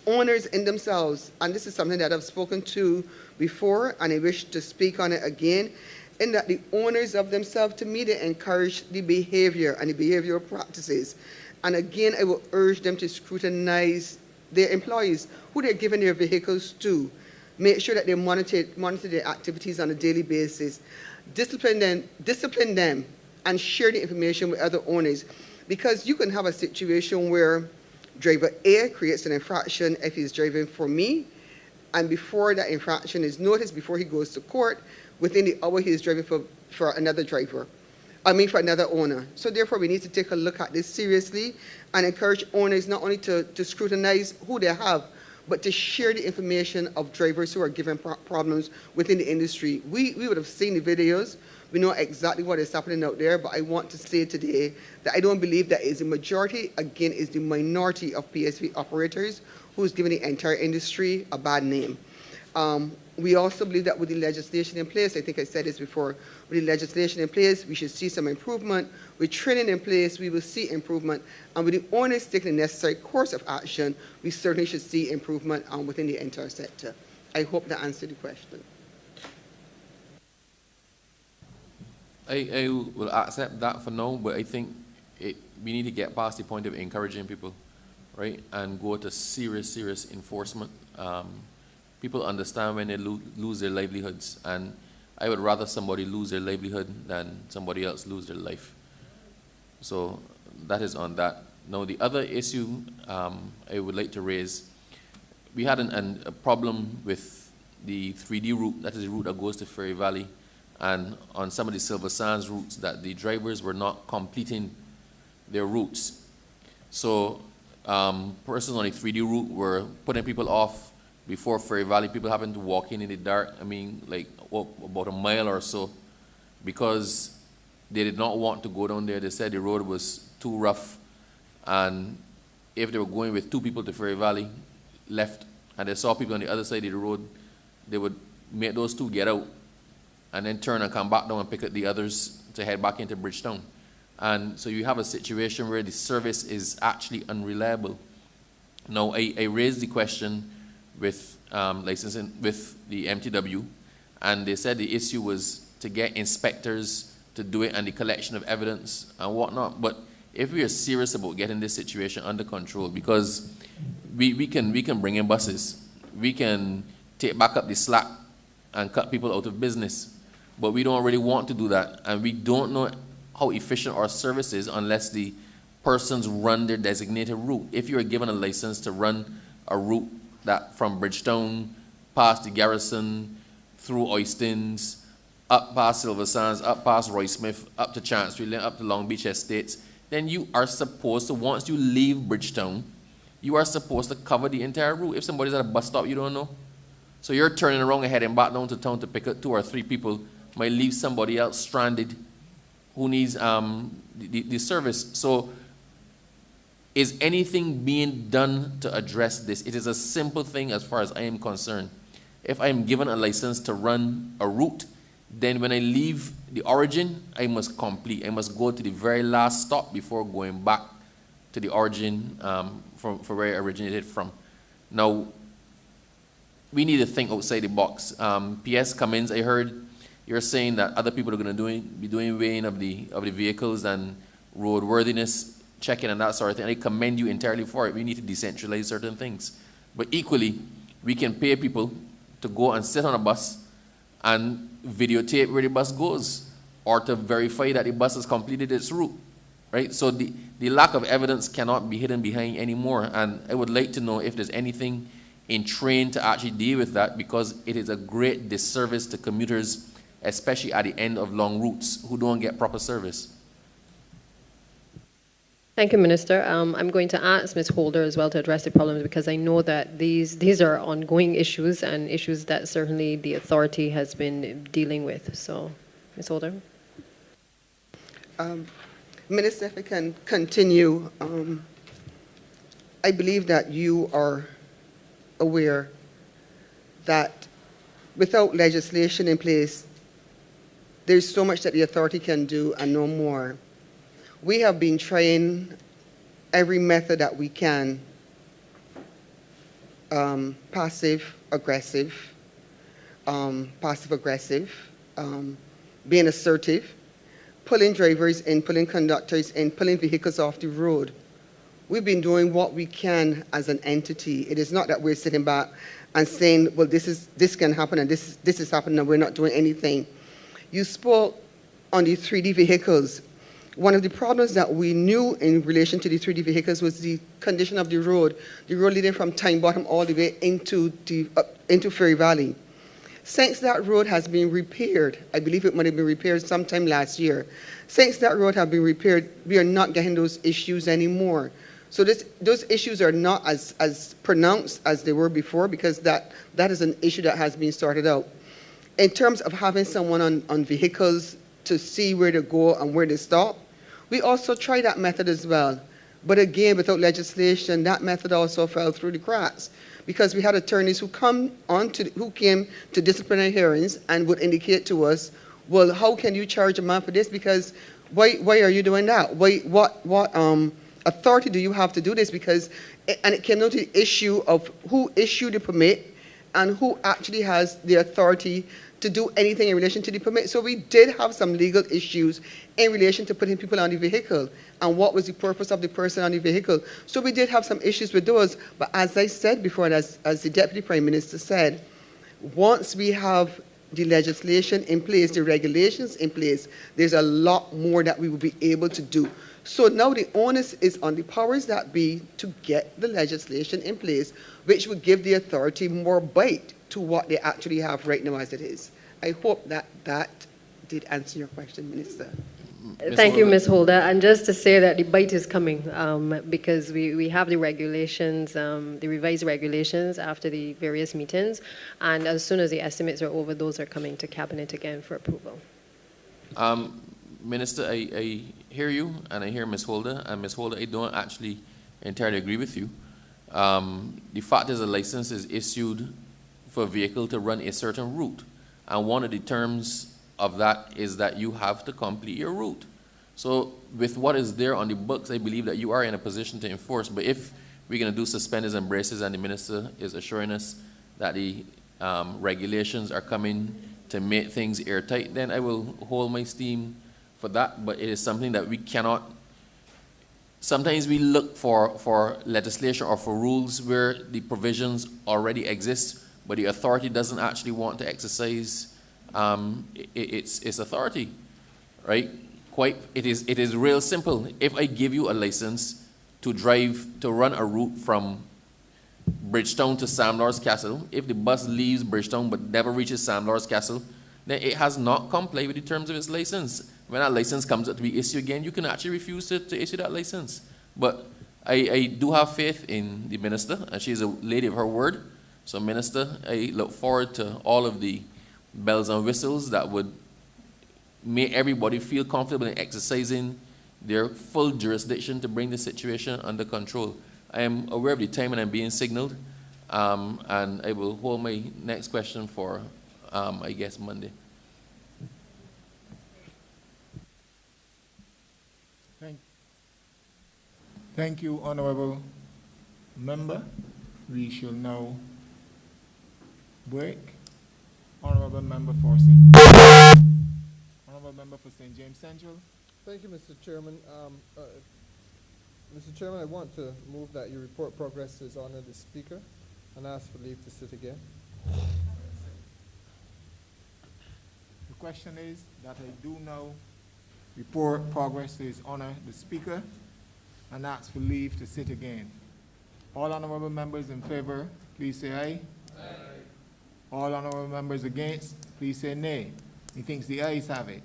Speaker 6: owners in themselves. And this is something that I've spoken to before, and I wish to speak on it again, in that the owners of themselves, to me, they encourage the behavior and the behavioral practices. And again, I will urge them to scrutinize their employees, who they're giving their vehicles to. Make sure that they monitor their activities on a daily basis. Discipline them, and share the information with other owners. Because you can have a situation where driver A creates an infraction if he's driving for me, and before that infraction is noticed, before he goes to court, within the hour he is driving for another driver. For another owner. So therefore, we need to take a look at this seriously and encourage owners not only to scrutinize who they have, but to share the information of drivers who are given problems within the industry. We would have seen the videos. We know exactly what is happening out there, but I want to say today that I don't believe that is the majority, again, is the minority of PSV operators who's giving the entire industry a bad name. We also believe that with the legislation in place, I think I said this before, with the legislation in place, we should see some improvement. With training in place, we will see improvement. And with the owners taking the necessary course of action, we certainly should see improvement within the entire sector. I hope that answered the question.
Speaker 10: I will accept that for now, but I think we need to get past the point of encouraging people, right, and go to serious enforcement. People understand when they lose their livelihoods, and I would rather somebody lose their livelihood than somebody else lose their life. So that is on that. Now, the other issue I would like to raise, we had a problem with the 3D route, that is the route that goes to Ferry Valley, and on some of the Silver Sands routes that the drivers were not completing their routes. So persons on the 3D route were putting people off before Ferry Valley, people having to walk in the dark, like about a mile or so, because they did not want to go down there. They said the road was too rough, and if they were going with 2 people to Ferry Valley left, and they saw people on the other side of the road, they would make those 2 get out, and then turn and come back down and pick up the others to head back into Bridgetown. And so you have a situation where the service is actually unreliable. Now, I raised the question with licensing with the MTW, and they said the issue was to get inspectors to do it and the collection of evidence and whatnot. But if we are serious about getting this situation under control, because we can bring in buses, we can take back up the slack and cut people out of business, but we don't really want to do that, and we don't know how efficient our service is unless the persons run their designated route. If you are given a license to run a route that from Bridgetown, past the Garrison, through Oistins, up past Silver Sands, up past Roy Smith, up to Chancery Lane, up to Long Beach Estates, then you are supposed to, once you leave Bridgetown, you are supposed to cover the entire route. If somebody's at a bus stop, you don't know. So you're turning around and heading back down to town to pick up 2 or 3 people, might leave somebody else stranded who needs the service. So is anything being done to address this? It is a simple thing as far as I am concerned. If I am given a license to run a route, then when I leave the origin, I must complete. I must go to the very last stop before going back to the origin from where I originated from. Now, we need to think outside the box. P.S. Cummins, I heard you're saying that other people are going to be doing weighing of the vehicles and roadworthiness checking and that sort of thing. I commend you entirely for it. We need to decentralize certain things. But equally, we can pay people to go and sit on a bus and videotape where the bus goes, or to verify that the bus has completed its route, right? So the lack of evidence cannot be hidden behind anymore. And I would like to know if there's anything in train to actually deal with that, because it is a great disservice to commuters, especially at the end of long routes, who don't get proper service.
Speaker 3: Thank you, Minister. I'm going to ask Ms. Holder as well to address the problems, because I know that these are ongoing issues and issues that certainly the authority has been dealing with. So, Ms. Holder.
Speaker 6: Minister, if I can continue, I believe that you are aware that without legislation in place, there's so much that the authority can do and no more. We have been trying every method that we can, passive-aggressive, being assertive, pulling drivers in, pulling conductors in, pulling vehicles off the road. We've been doing what we can as an entity. It is not that we're sitting back and saying, well, this can happen and this is happening and we're not doing anything. You spoke on the 3D vehicles. One of the problems that we knew in relation to the 3D vehicles was the condition of the road leading from Tyne Bottom all the way into Ferry Valley. Since that road has been repaired, I believe it might have been repaired sometime last year. Since that road has been repaired, we are not getting those issues anymore. So those issues are not as pronounced as they were before, because that is an issue that has been sorted out. In terms of having someone on vehicles to see where to go and where to stop, we also tried that method as well. But again, without legislation, that method also fell through the cracks, because we had attorneys who came to disciplinary hearings and would indicate to us, well, how can you charge a man for this? Because why are you doing that? What authority do you have to do this? Because, and it came down to the issue of who issued the permit and who actually has the authority to do anything in relation to the permit. So we did have some legal issues in relation to putting people on the vehicle and what was the purpose of the person on the vehicle. So we did have some issues with those. But as I said before, and as the Deputy Prime Minister said, once we have the legislation in place, the regulations in place, there's a lot more that we will be able to do. So now the onus is on the powers that be to get the legislation in place, which would give the authority more bite to what they actually have right now as it is. I hope that did answer your question, Minister.
Speaker 3: Thank you, Ms. Holder. And just to say that the bite is coming, because we have the regulations, the revised regulations after the various meetings, and as soon as the estimates are over, those are coming to Cabinet again for approval.
Speaker 10: Minister, I hear you, and I hear Ms. Holder, and Ms. Holder, I don't actually entirely agree with you. The fact is a license is issued for a vehicle to run a certain route, and one of the terms of that is that you have to complete your route. So with what is there on the books, I believe that you are in a position to enforce. But if we're going to do suspenders and braces, and the minister is assuring us that the regulations are coming to make things airtight, then I will hold my steam for that. But it is something that we cannot. Sometimes we look for legislation or for rules where the provisions already exist, but the authority doesn't actually want to exercise its authority, right? It is real simple. If I give you a license to run a route from Bridgetown to Sam Lord's Castle, if the bus leaves Bridgetown but never reaches Sam Lord's Castle, then it has not complied with the terms of its license. When that license comes up to be issued again, you can actually refuse to issue that license. But I do have faith in the minister, and she's a lady of her word. So, Minister, I look forward to all of the bells and whistles that would make everybody feel comfortable in exercising their full jurisdiction to bring the situation under control. I am aware of the time and I'm being signaled, and I will hold my next question for, I guess, Monday.
Speaker 2: Thank you, Honourable Member. We shall now break. Honourable Member for St. James Central.
Speaker 11: Thank you, Mr. Chairman. Mr. Chairman, I want to move that you report progress is honour the Speaker and ask for leave to sit again.
Speaker 2: The question is that I do now report progress is honour the Speaker and ask for leave to sit again. All honourable members in favour, please say aye. Aye. All honourable members against, please say nay. Methinks the ayes have it.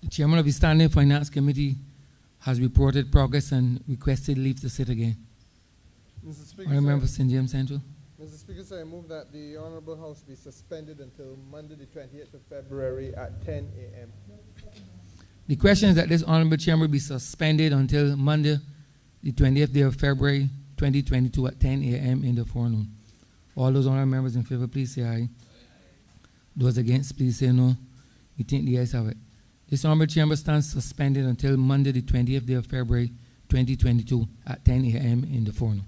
Speaker 12: The Chairman of the Standing Finance Committee has reported progress and requested leave to sit again.
Speaker 11: Mr. Speaker,
Speaker 12: I remember St. James Central.
Speaker 11: Mr. Speaker, sir, I move that the Honourable House be suspended until Monday, the 28th of February at 10 a.m.
Speaker 12: The question is that this Honourable Chamber be suspended until Monday, the 20th day of February 2022 at 10 a.m. in the forenoon. All those honorable members in favor, please say aye. Those against, please say no. We think the ayes have it. This honorable chamber stands suspended until Monday, the 20th day of February 2022 at 10 a.m. in the forenoon.